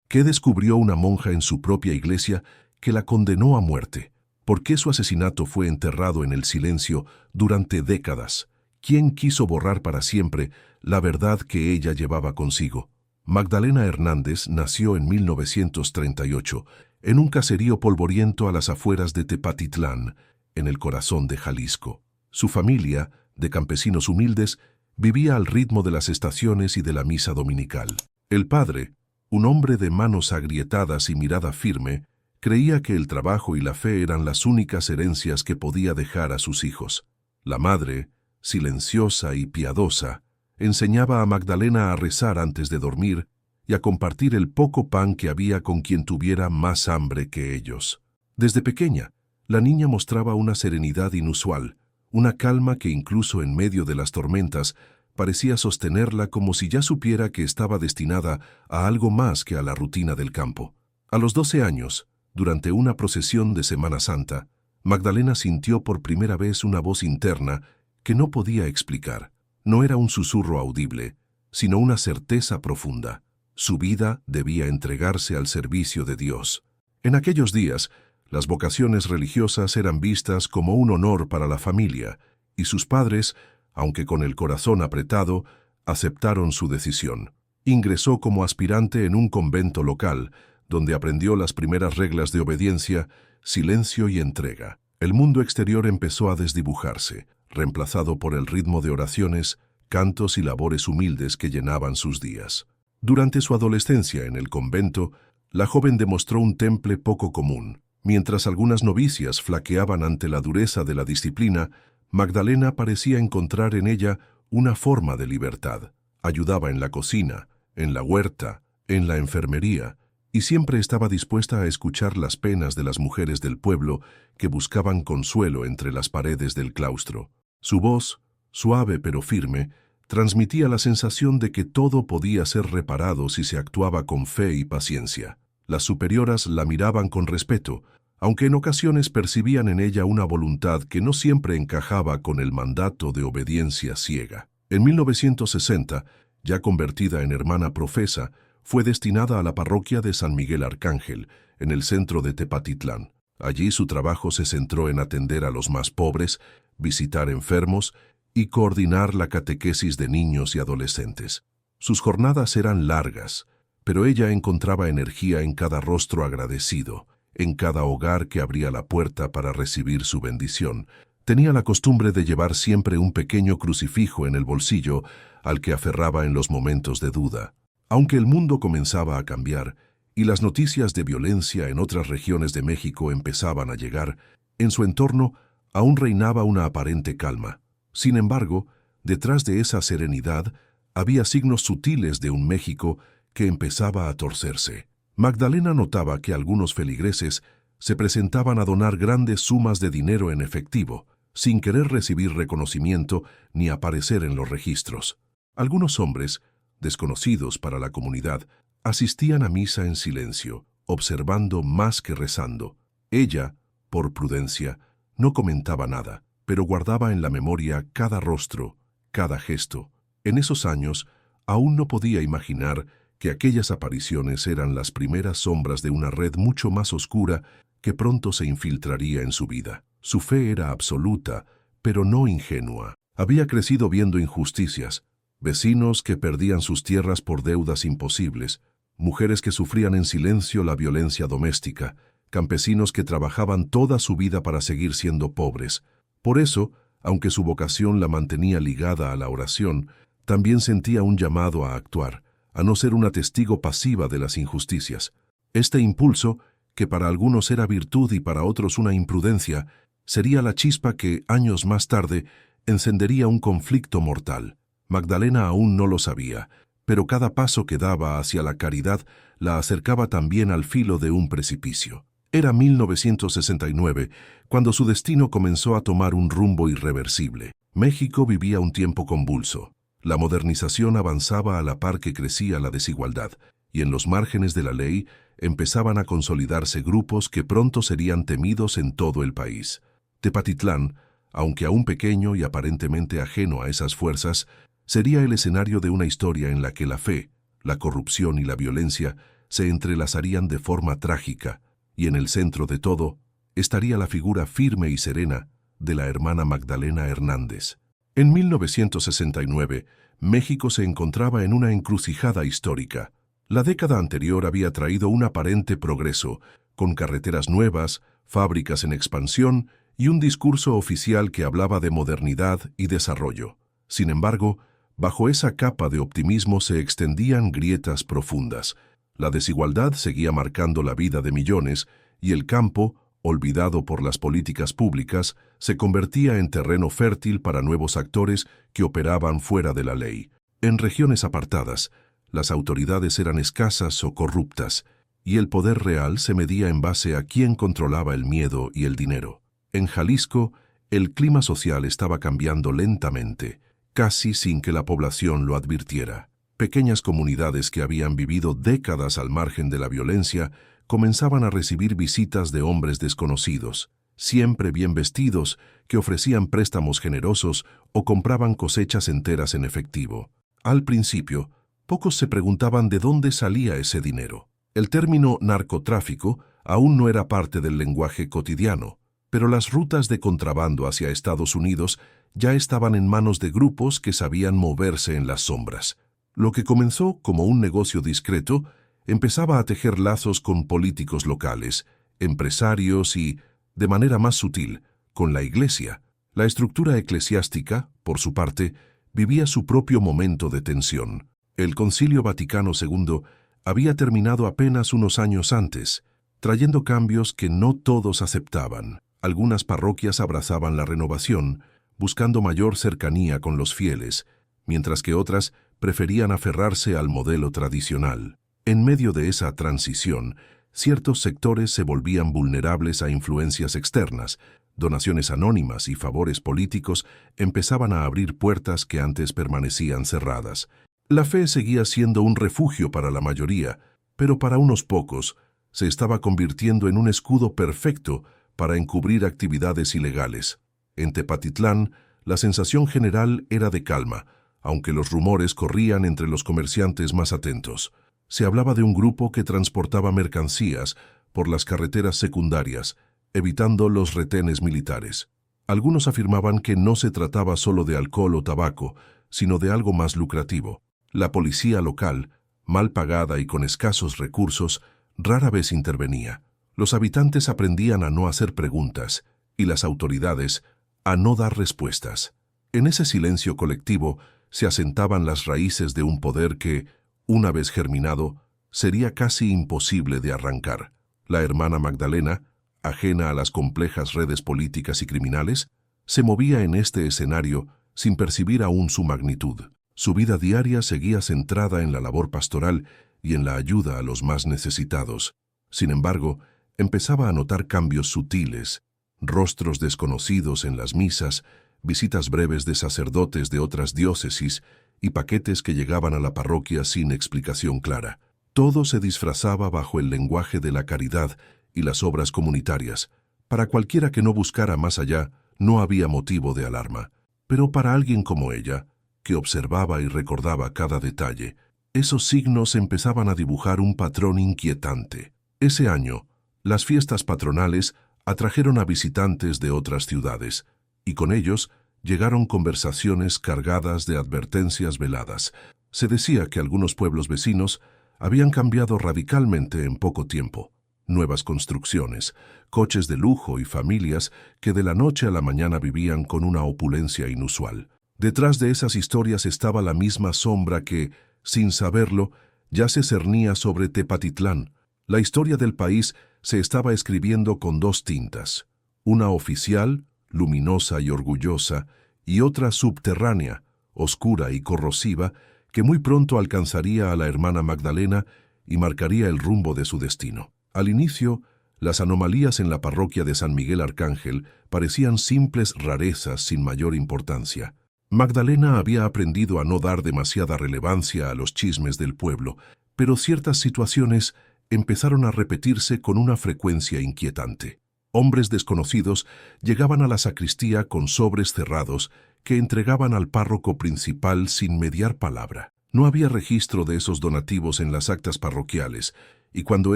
¿Qué descubrió una monja en su propia iglesia que la condenó a muerte? ¿Por qué su asesinato fue enterrado en el silencio durante décadas? ¿Quién quiso borrar para siempre la verdad que ella llevaba consigo? Magdalena Hernández nació en 1938 en un caserío polvoriento a las afueras de Tepatitlán, en el corazón de Jalisco. Su familia, de campesinos humildes, vivía al ritmo de las estaciones y de la misa dominical. El padre, un hombre de manos agrietadas y mirada firme, creía que el trabajo y la fe eran las únicas herencias que podía dejar a sus hijos. La madre, silenciosa y piadosa, enseñaba a Magdalena a rezar antes de dormir y a compartir el poco pan que había con quien tuviera más hambre que ellos. Desde pequeña, la niña mostraba una serenidad inusual, una calma que incluso en medio de las tormentas parecía sostenerla como si ya supiera que estaba destinada a algo más que a la rutina del campo. A los 12 años, durante una procesión de Semana Santa, Magdalena sintió por primera vez una voz interna que no podía explicar. No era un susurro audible, sino una certeza profunda. Su vida debía entregarse al servicio de Dios. En aquellos días, las vocaciones religiosas eran vistas como un honor para la familia, y sus padres, aunque con el corazón apretado, aceptaron su decisión. Ingresó como aspirante en un convento local, donde aprendió las primeras reglas de obediencia, silencio y entrega. El mundo exterior empezó a desdibujarse, reemplazado por el ritmo de oraciones, cantos y labores humildes que llenaban sus días. Durante su adolescencia en el convento, la joven demostró un temple poco común. Mientras algunas novicias flaqueaban ante la dureza de la disciplina, Magdalena parecía encontrar en ella una forma de libertad. Ayudaba en la cocina, en la huerta, en la enfermería, y siempre estaba dispuesta a escuchar las penas de las mujeres del pueblo que buscaban consuelo entre las paredes del claustro. Su voz, suave pero firme, transmitía la sensación de que todo podía ser reparado si se actuaba con fe y paciencia. Las superioras la miraban con respeto, aunque en ocasiones percibían en ella una voluntad que no siempre encajaba con el mandato de obediencia ciega. En 1960, ya convertida en hermana profesa, fue destinada a la parroquia de San Miguel Arcángel, en el centro de Tepatitlán. Allí su trabajo se centró en atender a los más pobres, visitar enfermos y coordinar la catequesis de niños y adolescentes. Sus jornadas eran largas, pero ella encontraba energía en cada rostro agradecido, en cada hogar que abría la puerta para recibir su bendición. Tenía la costumbre de llevar siempre un pequeño crucifijo en el bolsillo al que aferraba en los momentos de duda. Aunque el mundo comenzaba a cambiar y las noticias de violencia en otras regiones de México empezaban a llegar, en su entorno aún reinaba una aparente calma. Sin embargo, detrás de esa serenidad había signos sutiles de un México que empezaba a torcerse. Magdalena notaba que algunos feligreses se presentaban a donar grandes sumas de dinero en efectivo, sin querer recibir reconocimiento ni aparecer en los registros. Algunos hombres, desconocidos para la comunidad, asistían a misa en silencio, observando más que rezando. Ella, por prudencia, no comentaba nada, pero guardaba en la memoria cada rostro, cada gesto. En esos años, aún no podía imaginar que aquellas apariciones eran las primeras sombras de una red mucho más oscura que pronto se infiltraría en su vida. Su fe era absoluta, pero no ingenua. Había crecido viendo injusticias, vecinos que perdían sus tierras por deudas imposibles, mujeres que sufrían en silencio la violencia doméstica, campesinos que trabajaban toda su vida para seguir siendo pobres. Por eso, aunque su vocación la mantenía ligada a la oración, también sentía un llamado a actuar, a no ser una testigo pasiva de las injusticias. Este impulso, que para algunos era virtud y para otros una imprudencia, sería la chispa que, años más tarde, encendería un conflicto mortal. Magdalena aún no lo sabía, pero cada paso que daba hacia la caridad la acercaba también al filo de un precipicio. Era 1969, cuando su destino comenzó a tomar un rumbo irreversible. México vivía un tiempo convulso. La modernización avanzaba a la par que crecía la desigualdad, y en los márgenes de la ley empezaban a consolidarse grupos que pronto serían temidos en todo el país. Tepatitlán, aunque aún pequeño y aparentemente ajeno a esas fuerzas, sería el escenario de una historia en la que la fe, la corrupción y la violencia se entrelazarían de forma trágica, y en el centro de todo estaría la figura firme y serena de la hermana Magdalena Hernández. En 1969, México se encontraba en una encrucijada histórica. La década anterior había traído un aparente progreso, con carreteras nuevas, fábricas en expansión y un discurso oficial que hablaba de modernidad y desarrollo. Sin embargo, bajo esa capa de optimismo se extendían grietas profundas. La desigualdad seguía marcando la vida de millones y el campo, olvidado por las políticas públicas, se convertía en terreno fértil para nuevos actores que operaban fuera de la ley. En regiones apartadas, las autoridades eran escasas o corruptas, y el poder real se medía en base a quién controlaba el miedo y el dinero. En Jalisco, el clima social estaba cambiando lentamente, casi sin que la población lo advirtiera. Pequeñas comunidades que habían vivido décadas al margen de la violencia comenzaban a recibir visitas de hombres desconocidos, siempre bien vestidos, que ofrecían préstamos generosos o compraban cosechas enteras en efectivo. Al principio, pocos se preguntaban de dónde salía ese dinero. El término narcotráfico aún no era parte del lenguaje cotidiano, pero las rutas de contrabando hacia Estados Unidos ya estaban en manos de grupos que sabían moverse en las sombras. Lo que comenzó como un negocio discreto empezaba a tejer lazos con políticos locales, empresarios y, de manera más sutil, con la Iglesia. La estructura eclesiástica, por su parte, vivía su propio momento de tensión. El Concilio Vaticano II había terminado apenas unos años antes, trayendo cambios que no todos aceptaban. Algunas parroquias abrazaban la renovación, buscando mayor cercanía con los fieles, mientras que otras preferían aferrarse al modelo tradicional. En medio de esa transición, ciertos sectores se volvían vulnerables a influencias externas. Donaciones anónimas y favores políticos empezaban a abrir puertas que antes permanecían cerradas. La fe seguía siendo un refugio para la mayoría, pero para unos pocos se estaba convirtiendo en un escudo perfecto para encubrir actividades ilegales. En Tepatitlán, la sensación general era de calma, aunque los rumores corrían entre los comerciantes más atentos. Se hablaba de un grupo que transportaba mercancías por las carreteras secundarias, evitando los retenes militares. Algunos afirmaban que no se trataba solo de alcohol o tabaco, sino de algo más lucrativo. La policía local, mal pagada y con escasos recursos, rara vez intervenía. Los habitantes aprendían a no hacer preguntas y las autoridades a no dar respuestas. En ese silencio colectivo se asentaban las raíces de un poder que, una vez germinado, sería casi imposible de arrancar. La hermana Magdalena, ajena a las complejas redes políticas y criminales, se movía en este escenario sin percibir aún su magnitud. Su vida diaria seguía centrada en la labor pastoral y en la ayuda a los más necesitados. Sin embargo, empezaba a notar cambios sutiles, rostros desconocidos en las misas, visitas breves de sacerdotes de otras diócesis y paquetes que llegaban a la parroquia sin explicación clara. Todo se disfrazaba bajo el lenguaje de la caridad y las obras comunitarias. Para cualquiera que no buscara más allá, no había motivo de alarma. Pero para alguien como ella, que observaba y recordaba cada detalle, esos signos empezaban a dibujar un patrón inquietante. Ese año, las fiestas patronales atrajeron a visitantes de otras ciudades, y con ellos llegaron conversaciones cargadas de advertencias veladas. Se decía que algunos pueblos vecinos habían cambiado radicalmente en poco tiempo. Nuevas construcciones, coches de lujo y familias que de la noche a la mañana vivían con una opulencia inusual. Detrás de esas historias estaba la misma sombra que, sin saberlo, ya se cernía sobre Tepatitlán. La historia del país se estaba escribiendo con dos tintas, una oficial, luminosa y orgullosa, y otra subterránea, oscura y corrosiva, que muy pronto alcanzaría a la hermana Magdalena y marcaría el rumbo de su destino. Al inicio, las anomalías en la parroquia de San Miguel Arcángel parecían simples rarezas sin mayor importancia. Magdalena había aprendido a no dar demasiada relevancia a los chismes del pueblo, pero ciertas situaciones empezaron a repetirse con una frecuencia inquietante. Hombres desconocidos llegaban a la sacristía con sobres cerrados que entregaban al párroco principal sin mediar palabra. No había registro de esos donativos en las actas parroquiales, y cuando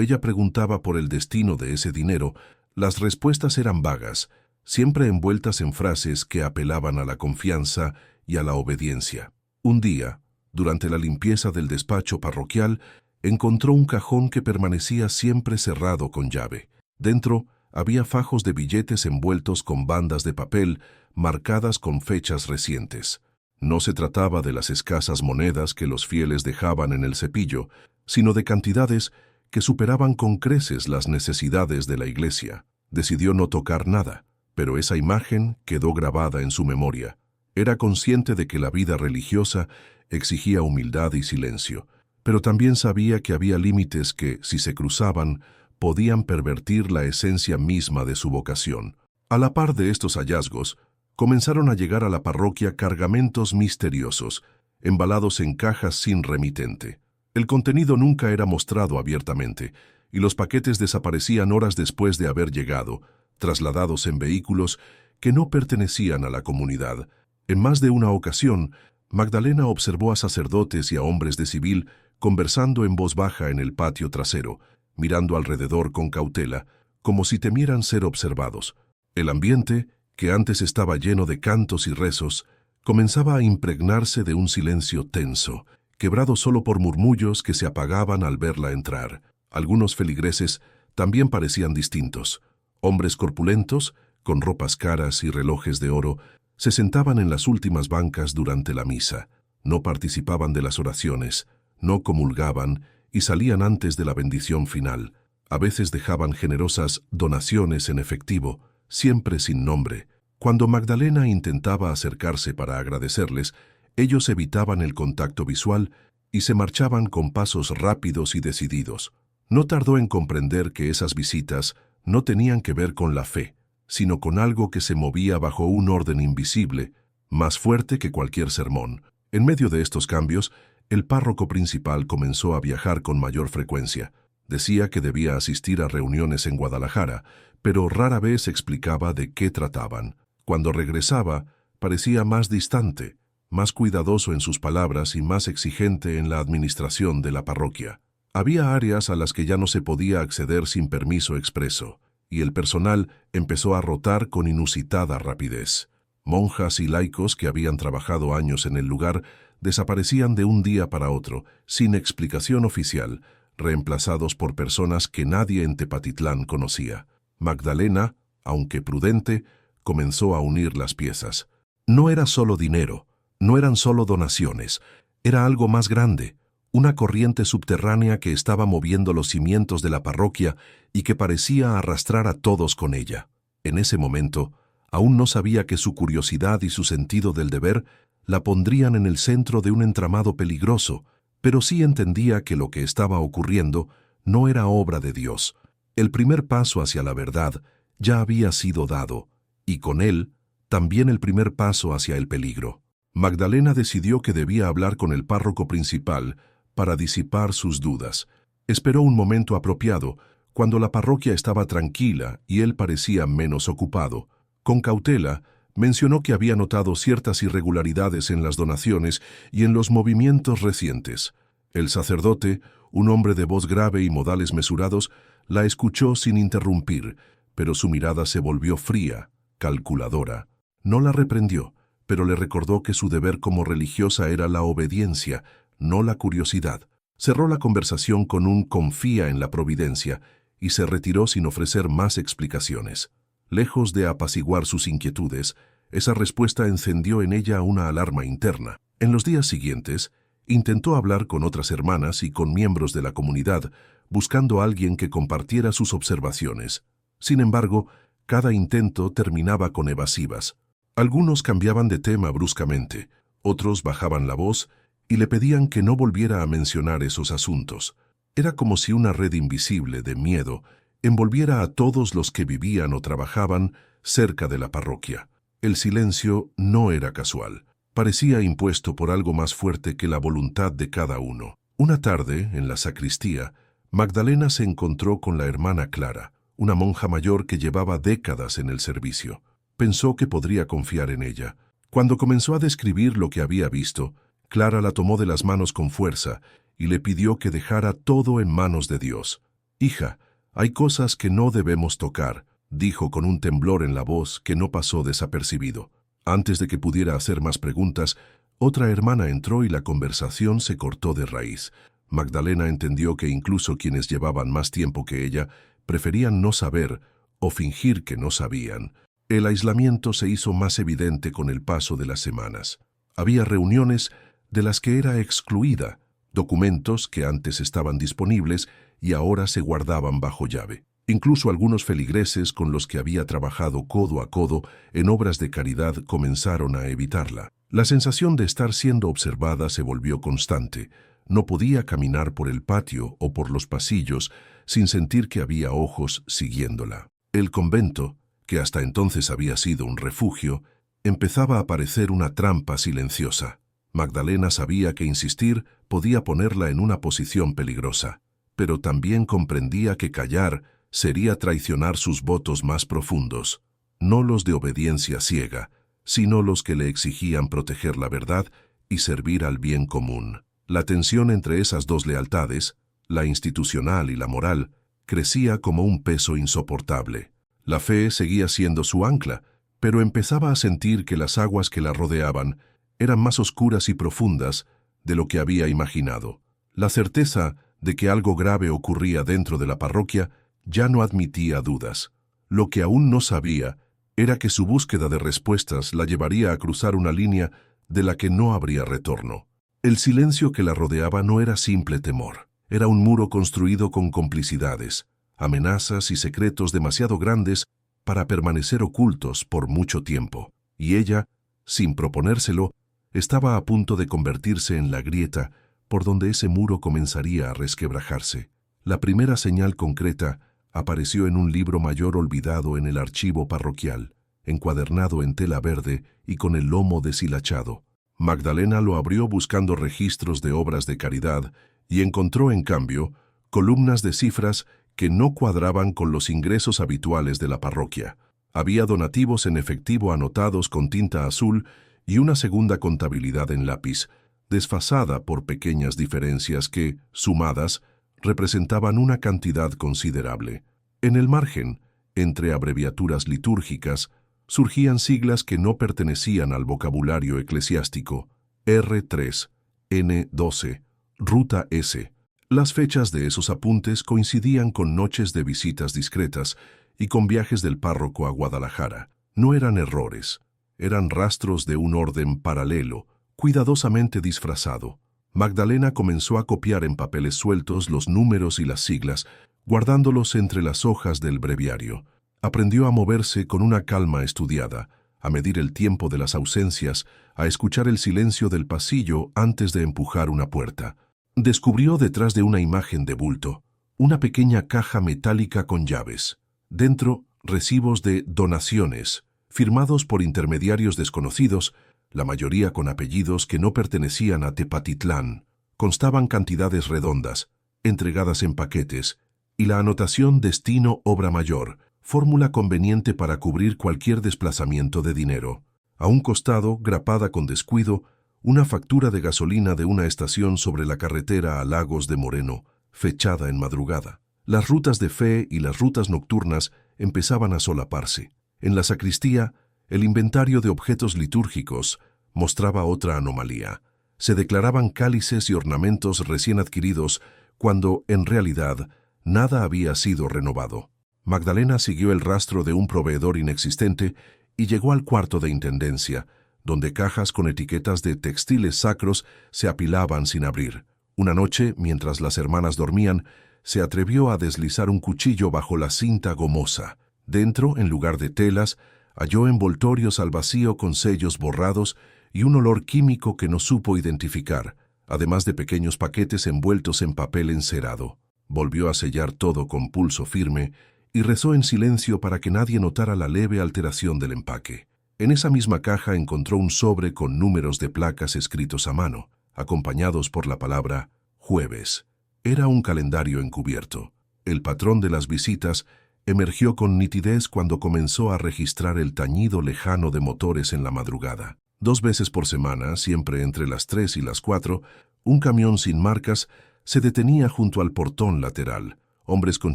ella preguntaba por el destino de ese dinero, las respuestas eran vagas, siempre envueltas en frases que apelaban a la confianza y a la obediencia. Un día, durante la limpieza del despacho parroquial, encontró un cajón que permanecía siempre cerrado con llave. Dentro había fajos de billetes envueltos con bandas de papel marcadas con fechas recientes. No se trataba de las escasas monedas que los fieles dejaban en el cepillo, sino de cantidades que superaban con creces las necesidades de la iglesia. Decidió no tocar nada, pero esa imagen quedó grabada en su memoria. Era consciente de que la vida religiosa exigía humildad y silencio, pero también sabía que había límites que, si se cruzaban, podían pervertir la esencia misma de su vocación. A la par de estos hallazgos, comenzaron a llegar a la parroquia cargamentos misteriosos, embalados en cajas sin remitente. El contenido nunca era mostrado abiertamente, y los paquetes desaparecían horas después de haber llegado, trasladados en vehículos que no pertenecían a la comunidad. En más de una ocasión, Magdalena observó a sacerdotes y a hombres de civil conversando en voz baja en el patio trasero, mirando alrededor con cautela, como si temieran ser observados. El ambiente, que antes estaba lleno de cantos y rezos, comenzaba a impregnarse de un silencio tenso, quebrado solo por murmullos que se apagaban al verla entrar. Algunos feligreses también parecían distintos. Hombres corpulentos, con ropas caras y relojes de oro, se sentaban en las últimas bancas durante la misa. No participaban de las oraciones, no comulgaban y salían antes de la bendición final. A veces dejaban generosas donaciones en efectivo, siempre sin nombre. Cuando Magdalena intentaba acercarse para agradecerles, ellos evitaban el contacto visual y se marchaban con pasos rápidos y decididos. No tardó en comprender que esas visitas no tenían que ver con la fe, sino con algo que se movía bajo un orden invisible, más fuerte que cualquier sermón. En medio de estos cambios, el párroco principal comenzó a viajar con mayor frecuencia. Decía que debía asistir a reuniones en Guadalajara, pero rara vez explicaba de qué trataban. Cuando regresaba, parecía más distante, más cuidadoso en sus palabras y más exigente en la administración de la parroquia. Había áreas a las que ya no se podía acceder sin permiso expreso, y el personal empezó a rotar con inusitada rapidez. Monjas y laicos que habían trabajado años en el lugar desaparecían de un día para otro, sin explicación oficial, reemplazados por personas que nadie en Tepatitlán conocía. Magdalena, aunque prudente, comenzó a unir las piezas. No era solo dinero, no eran solo donaciones, era algo más grande, una corriente subterránea que estaba moviendo los cimientos de la parroquia y que parecía arrastrar a todos con ella. En ese momento, aún no sabía que su curiosidad y su sentido del deber la pondrían en el centro de un entramado peligroso, pero sí entendía que lo que estaba ocurriendo no era obra de Dios. El primer paso hacia la verdad ya había sido dado, y con él también el primer paso hacia el peligro. Magdalena decidió que debía hablar con el párroco principal para disipar sus dudas. Esperó un momento apropiado, cuando la parroquia estaba tranquila y él parecía menos ocupado. Con cautela, mencionó que había notado ciertas irregularidades en las donaciones y en los movimientos recientes. El sacerdote, un hombre de voz grave y modales mesurados, la escuchó sin interrumpir, pero su mirada se volvió fría, calculadora. No la reprendió, pero le recordó que su deber como religiosa era la obediencia, no la curiosidad. Cerró la conversación con un confía en la providencia y se retiró sin ofrecer más explicaciones. Lejos de apaciguar sus inquietudes, esa respuesta encendió en ella una alarma interna. En los días siguientes, intentó hablar con otras hermanas y con miembros de la comunidad, buscando a alguien que compartiera sus observaciones. Sin embargo, cada intento terminaba con evasivas. Algunos cambiaban de tema bruscamente, otros bajaban la voz y le pedían que no volviera a mencionar esos asuntos. Era como si una red invisible de miedo envolviera a todos los que vivían o trabajaban cerca de la parroquia. El silencio no era casual. Parecía impuesto por algo más fuerte que la voluntad de cada uno. Una tarde, en la sacristía, Magdalena se encontró con la hermana Clara, una monja mayor que llevaba décadas en el servicio. Pensó que podría confiar en ella. Cuando comenzó a describir lo que había visto, Clara la tomó de las manos con fuerza y le pidió que dejara todo en manos de Dios. «Hija, hay cosas que no debemos tocar», dijo con un temblor en la voz que no pasó desapercibido. Antes de que pudiera hacer más preguntas, otra hermana entró y la conversación se cortó de raíz. Magdalena entendió que incluso quienes llevaban más tiempo que ella preferían no saber o fingir que no sabían. El aislamiento se hizo más evidente con el paso de las semanas. Había reuniones de las que era excluida, documentos que antes estaban disponibles y ahora se guardaban bajo llave. Incluso algunos feligreses con los que había trabajado codo a codo en obras de caridad comenzaron a evitarla. La sensación de estar siendo observada se volvió constante. No podía caminar por el patio o por los pasillos sin sentir que había ojos siguiéndola. El convento, que hasta entonces había sido un refugio, empezaba a parecer una trampa silenciosa. Magdalena sabía que insistir podía ponerla en una posición peligrosa, pero también comprendía que callar sería traicionar sus votos más profundos, no los de obediencia ciega, sino los que le exigían proteger la verdad y servir al bien común. La tensión entre esas dos lealtades, la institucional y la moral, crecía como un peso insoportable. La fe seguía siendo su ancla, pero empezaba a sentir que las aguas que la rodeaban eran más oscuras y profundas de lo que había imaginado. La certeza de que algo grave ocurría dentro de la parroquia ya no admitía dudas. Lo que aún no sabía era que su búsqueda de respuestas la llevaría a cruzar una línea de la que no habría retorno. El silencio que la rodeaba no era simple temor. Era un muro construido con complicidades, amenazas y secretos demasiado grandes para permanecer ocultos por mucho tiempo. Y ella, sin proponérselo, estaba a punto de convertirse en la grieta por donde ese muro comenzaría a resquebrajarse. La primera señal concreta apareció en un libro mayor olvidado en el archivo parroquial, encuadernado en tela verde y con el lomo deshilachado. Magdalena lo abrió buscando registros de obras de caridad y encontró, en cambio, columnas de cifras que no cuadraban con los ingresos habituales de la parroquia. Había donativos en efectivo anotados con tinta azul y una segunda contabilidad en lápiz, desfasada por pequeñas diferencias que, sumadas, representaban una cantidad considerable. En el margen, entre abreviaturas litúrgicas, surgían siglas que no pertenecían al vocabulario eclesiástico: R3, N12, Ruta S. Las fechas de esos apuntes coincidían con noches de visitas discretas y con viajes del párroco a Guadalajara. No eran errores, eran rastros de un orden paralelo, cuidadosamente disfrazado. Magdalena comenzó a copiar en papeles sueltos los números y las siglas, guardándolos entre las hojas del breviario. Aprendió a moverse con una calma estudiada, a medir el tiempo de las ausencias, a escuchar el silencio del pasillo antes de empujar una puerta. Descubrió detrás de una imagen de bulto una pequeña caja metálica con llaves. Dentro, recibos de donaciones, firmados por intermediarios desconocidos, la mayoría con apellidos que no pertenecían a Tepatitlán. Constaban cantidades redondas, entregadas en paquetes, y la anotación destino obra mayor, fórmula conveniente para cubrir cualquier desplazamiento de dinero. A un costado, grapada con descuido, una factura de gasolina de una estación sobre la carretera a Lagos de Moreno, fechada en madrugada. Las rutas de fe y las rutas nocturnas empezaban a solaparse. En la sacristía, el inventario de objetos litúrgicos mostraba otra anomalía. Se declaraban cálices y ornamentos recién adquiridos cuando, en realidad, nada había sido renovado. Magdalena siguió el rastro de un proveedor inexistente y llegó al cuarto de intendencia, donde cajas con etiquetas de textiles sacros se apilaban sin abrir. Una noche, mientras las hermanas dormían, se atrevió a deslizar un cuchillo bajo la cinta gomosa. Dentro, en lugar de telas, halló envoltorios al vacío con sellos borrados y un olor químico que no supo identificar, además de pequeños paquetes envueltos en papel encerado. Volvió a sellar todo con pulso firme y rezó en silencio para que nadie notara la leve alteración del empaque. En esa misma caja encontró un sobre con números de placas escritos a mano, acompañados por la palabra jueves. Era un calendario encubierto. El patrón de las visitas emergió con nitidez cuando comenzó a registrar el tañido lejano de motores en la madrugada. 2 veces por semana, siempre entre las 3 y las 4, un camión sin marcas se detenía junto al portón lateral. Hombres con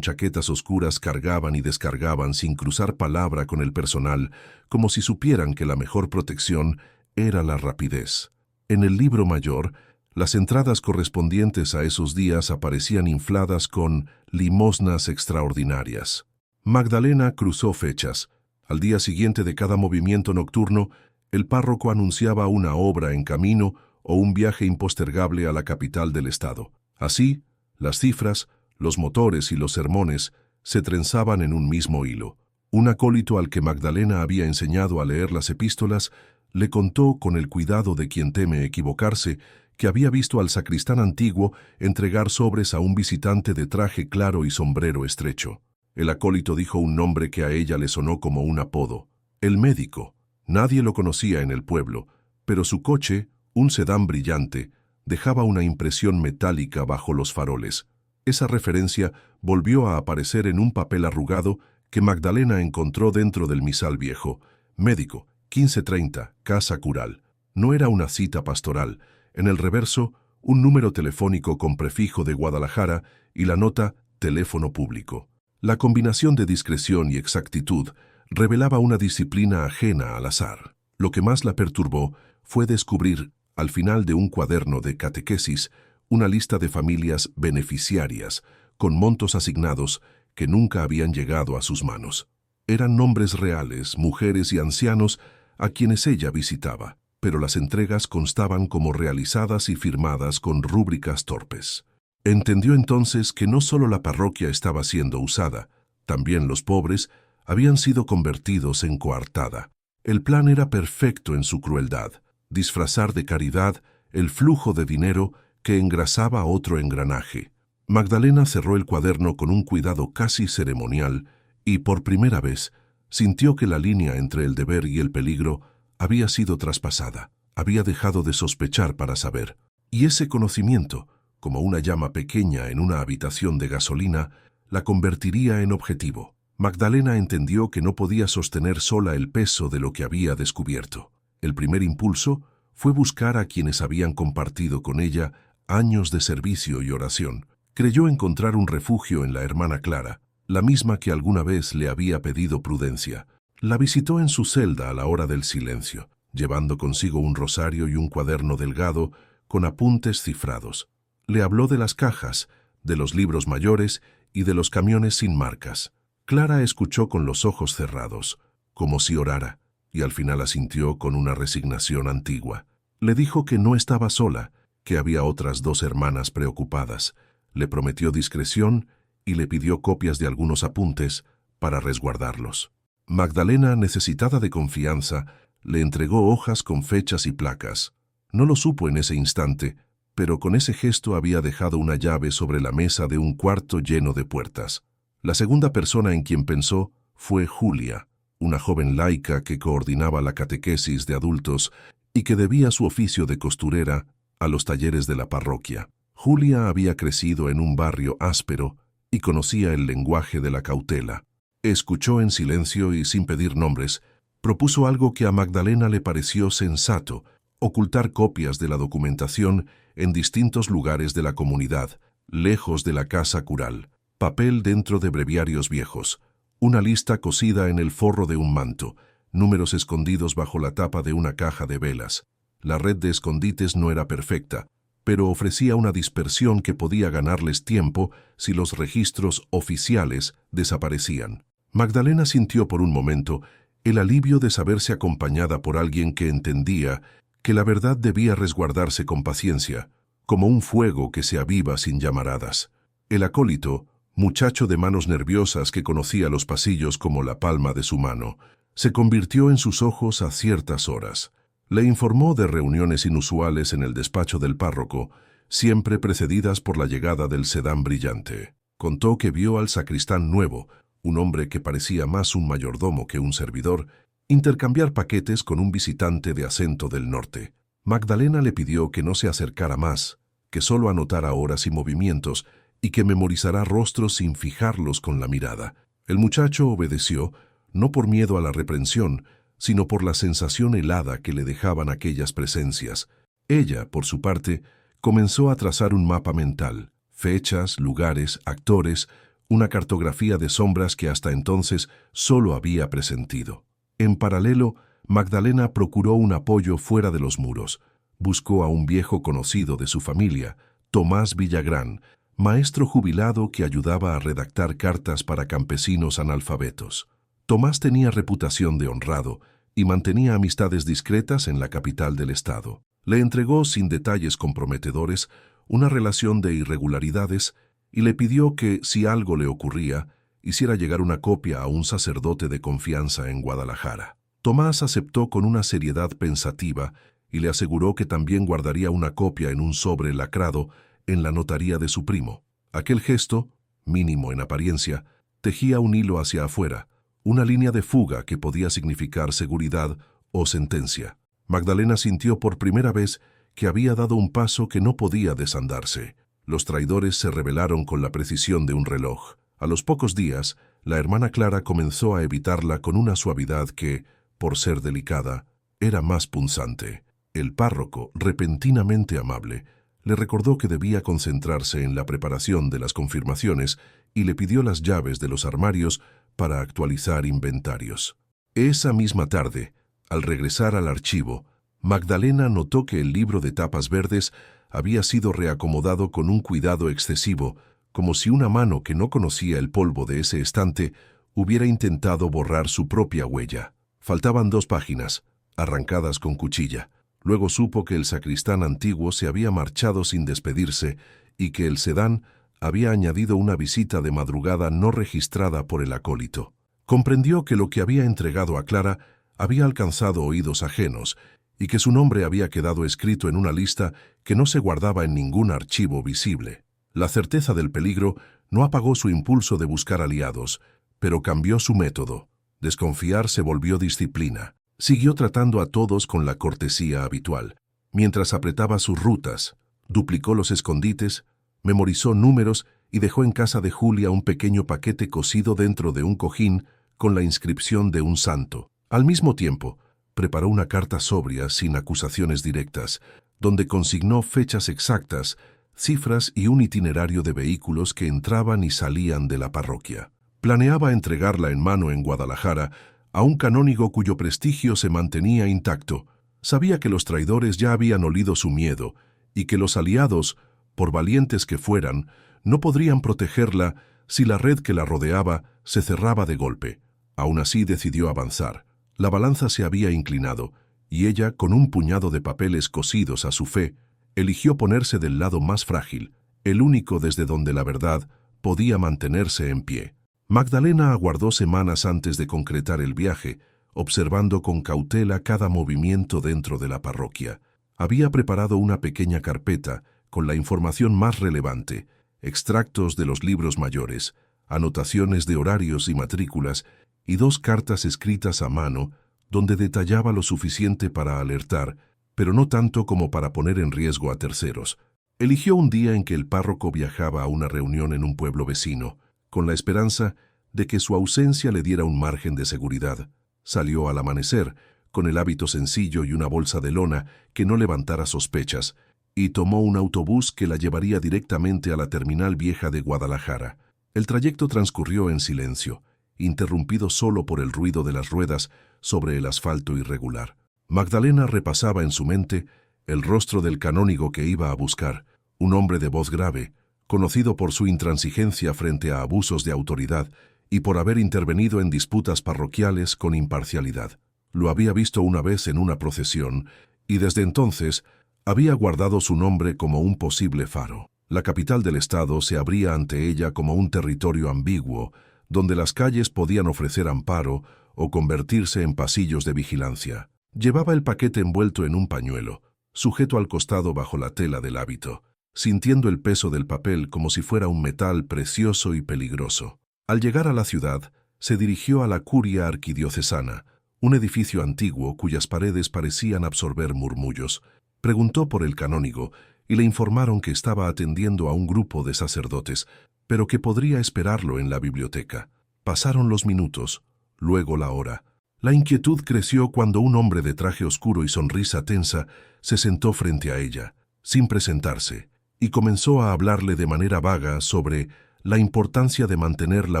chaquetas oscuras cargaban y descargaban sin cruzar palabra con el personal, como si supieran que la mejor protección era la rapidez. En el libro mayor, las entradas correspondientes a esos días aparecían infladas con limosnas extraordinarias. Magdalena cruzó fechas. Al día siguiente de cada movimiento nocturno, el párroco anunciaba una obra en camino o un viaje impostergable a la capital del estado. Así, las cifras, los motores y los sermones se trenzaban en un mismo hilo. Un acólito al que Magdalena había enseñado a leer las epístolas le contó con el cuidado de quien teme equivocarse que había visto al sacristán antiguo entregar sobres a un visitante de traje claro y sombrero estrecho. El acólito dijo un nombre que a ella le sonó como un apodo: el médico. Nadie lo conocía en el pueblo, pero su coche, un sedán brillante, dejaba una impresión metálica bajo los faroles. Esa referencia volvió a aparecer en un papel arrugado que Magdalena encontró dentro del misal viejo. Médico, 1530, Casa Cural. No era una cita pastoral. En el reverso, un número telefónico con prefijo de Guadalajara y la nota teléfono público. La combinación de discreción y exactitud revelaba una disciplina ajena al azar. Lo que más la perturbó fue descubrir, al final de un cuaderno de catequesis, una lista de familias beneficiarias, con montos asignados que nunca habían llegado a sus manos. Eran nombres reales, mujeres y ancianos a quienes ella visitaba, pero las entregas constaban como realizadas y firmadas con rúbricas torpes. Entendió entonces que no solo la parroquia estaba siendo usada, también los pobres habían sido convertidos en coartada. El plan era perfecto en su crueldad: disfrazar de caridad el flujo de dinero que engrasaba otro engranaje. Magdalena cerró el cuaderno con un cuidado casi ceremonial y, por primera vez, sintió que la línea entre el deber y el peligro había sido traspasada. Había dejado de sospechar para saber. Y ese conocimiento, como una llama pequeña en una habitación de gasolina, la convertiría en objetivo. Magdalena entendió que no podía sostener sola el peso de lo que había descubierto. El primer impulso fue buscar a quienes habían compartido con ella años de servicio y oración. Creyó encontrar un refugio en la hermana Clara, la misma que alguna vez le había pedido prudencia. La visitó en su celda a la hora del silencio, llevando consigo un rosario y un cuaderno delgado con apuntes cifrados. Le habló de las cajas, de los libros mayores y de los camiones sin marcas. Clara escuchó con los ojos cerrados, como si orara, y al final asintió con una resignación antigua. Le dijo que no estaba sola, que había otras 2 hermanas preocupadas. Le prometió discreción y le pidió copias de algunos apuntes para resguardarlos. Magdalena, necesitada de confianza, le entregó hojas con fechas y placas. No lo supo en ese instante, pero con ese gesto había dejado una llave sobre la mesa de un cuarto lleno de puertas. La segunda persona en quien pensó fue Julia, una joven laica que coordinaba la catequesis de adultos y que debía su oficio de costurera a los talleres de la parroquia. Julia había crecido en un barrio áspero y conocía el lenguaje de la cautela. Escuchó en silencio y sin pedir nombres. Propuso algo que a Magdalena le pareció sensato: ocultar copias de la documentación en distintos lugares de la comunidad, lejos de la casa cural. Papel dentro de breviarios viejos, una lista cosida en el forro de un manto, números escondidos bajo la tapa de una caja de velas. La red de escondites no era perfecta, pero ofrecía una dispersión que podía ganarles tiempo si los registros oficiales desaparecían. Magdalena sintió por un momento el alivio de saberse acompañada por alguien que entendía que la verdad debía resguardarse con paciencia, como un fuego que se aviva sin llamaradas. El acólito, muchacho de manos nerviosas que conocía los pasillos como la palma de su mano, se convirtió en sus ojos a ciertas horas. Le informó de reuniones inusuales en el despacho del párroco, siempre precedidas por la llegada del sedán brillante. Contó que vio al sacristán nuevo, un hombre que parecía más un mayordomo que un servidor, intercambiar paquetes con un visitante de acento del norte. Magdalena le pidió que no se acercara más, que solo anotara horas y movimientos, y que memorizara rostros sin fijarlos con la mirada. El muchacho obedeció, no por miedo a la reprensión, sino por la sensación helada que le dejaban aquellas presencias. Ella, por su parte, comenzó a trazar un mapa mental. Fechas, lugares, actores, una cartografía de sombras que hasta entonces solo había presentido. En paralelo, Magdalena procuró un apoyo fuera de los muros. Buscó a un viejo conocido de su familia, Tomás Villagrán, maestro jubilado que ayudaba a redactar cartas para campesinos analfabetos. Tomás tenía reputación de honrado y mantenía amistades discretas en la capital del estado. Le entregó, sin detalles comprometedores, una relación de irregularidades y le pidió que, si algo le ocurría, hiciera llegar una copia a un sacerdote de confianza en Guadalajara. Tomás aceptó con una seriedad pensativa y le aseguró que también guardaría una copia en un sobre lacrado en la notaría de su primo. Aquel gesto, mínimo en apariencia, tejía un hilo hacia afuera, una línea de fuga que podía significar seguridad o sentencia. Magdalena sintió por primera vez que había dado un paso que no podía desandarse. Los traidores se rebelaron con la precisión de un reloj. A los pocos días, la hermana Clara comenzó a evitarla con una suavidad que, por ser delicada, era más punzante. El párroco, repentinamente amable, le recordó que debía concentrarse en la preparación de las confirmaciones y le pidió las llaves de los armarios para actualizar inventarios. Esa misma tarde, al regresar al archivo, Magdalena notó que el libro de tapas verdes había sido reacomodado con un cuidado excesivo, como si una mano que no conocía el polvo de ese estante hubiera intentado borrar su propia huella. Faltaban 2 páginas, arrancadas con cuchilla. Luego supo que el sacristán antiguo se había marchado sin despedirse y que el sedán había añadido una visita de madrugada no registrada por el acólito. Comprendió que lo que había entregado a Clara había alcanzado oídos ajenos y que su nombre había quedado escrito en una lista que no se guardaba en ningún archivo visible. La certeza del peligro no apagó su impulso de buscar aliados, pero cambió su método. Desconfiar se volvió disciplina. Siguió tratando a todos con la cortesía habitual. Mientras apretaba sus rutas, duplicó los escondites, memorizó números y dejó en casa de Julia un pequeño paquete cosido dentro de un cojín con la inscripción de un santo. Al mismo tiempo, preparó una carta sobria sin acusaciones directas, donde consignó fechas exactas, cifras y un itinerario de vehículos que entraban y salían de la parroquia. Planeaba entregarla en mano en Guadalajara a un canónigo cuyo prestigio se mantenía intacto. Sabía que los traidores ya habían olido su miedo y que los aliados, por valientes que fueran, no podrían protegerla si la red que la rodeaba se cerraba de golpe. Aún así decidió avanzar. La balanza se había inclinado y ella, con un puñado de papeles cosidos a su fe, eligió ponerse del lado más frágil, el único desde donde la verdad podía mantenerse en pie. Magdalena aguardó semanas antes de concretar el viaje, observando con cautela cada movimiento dentro de la parroquia. Había preparado una pequeña carpeta con la información más relevante, extractos de los libros mayores, anotaciones de horarios y matrículas y 2 cartas escritas a mano donde detallaba lo suficiente para alertar, pero no tanto como para poner en riesgo a terceros. Eligió un día en que el párroco viajaba a una reunión en un pueblo vecino, con la esperanza de que su ausencia le diera un margen de seguridad. Salió al amanecer, con el hábito sencillo y una bolsa de lona que no levantara sospechas, y tomó un autobús que la llevaría directamente a la terminal vieja de Guadalajara. El trayecto transcurrió en silencio, interrumpido solo por el ruido de las ruedas sobre el asfalto irregular. Magdalena repasaba en su mente el rostro del canónigo que iba a buscar, un hombre de voz grave, conocido por su intransigencia frente a abusos de autoridad y por haber intervenido en disputas parroquiales con imparcialidad. Lo había visto una vez en una procesión y desde entonces había guardado su nombre como un posible faro. La capital del estado se abría ante ella como un territorio ambiguo, donde las calles podían ofrecer amparo o convertirse en pasillos de vigilancia. Llevaba el paquete envuelto en un pañuelo, sujeto al costado bajo la tela del hábito, sintiendo el peso del papel como si fuera un metal precioso y peligroso. Al llegar a la ciudad, se dirigió a la curia arquidiocesana, un edificio antiguo cuyas paredes parecían absorber murmullos. Preguntó por el canónigo y le informaron que estaba atendiendo a un grupo de sacerdotes, pero que podría esperarlo en la biblioteca. Pasaron los minutos, luego la hora. La inquietud creció cuando un hombre de traje oscuro y sonrisa tensa se sentó frente a ella, sin presentarse, y comenzó a hablarle de manera vaga sobre la importancia de mantener la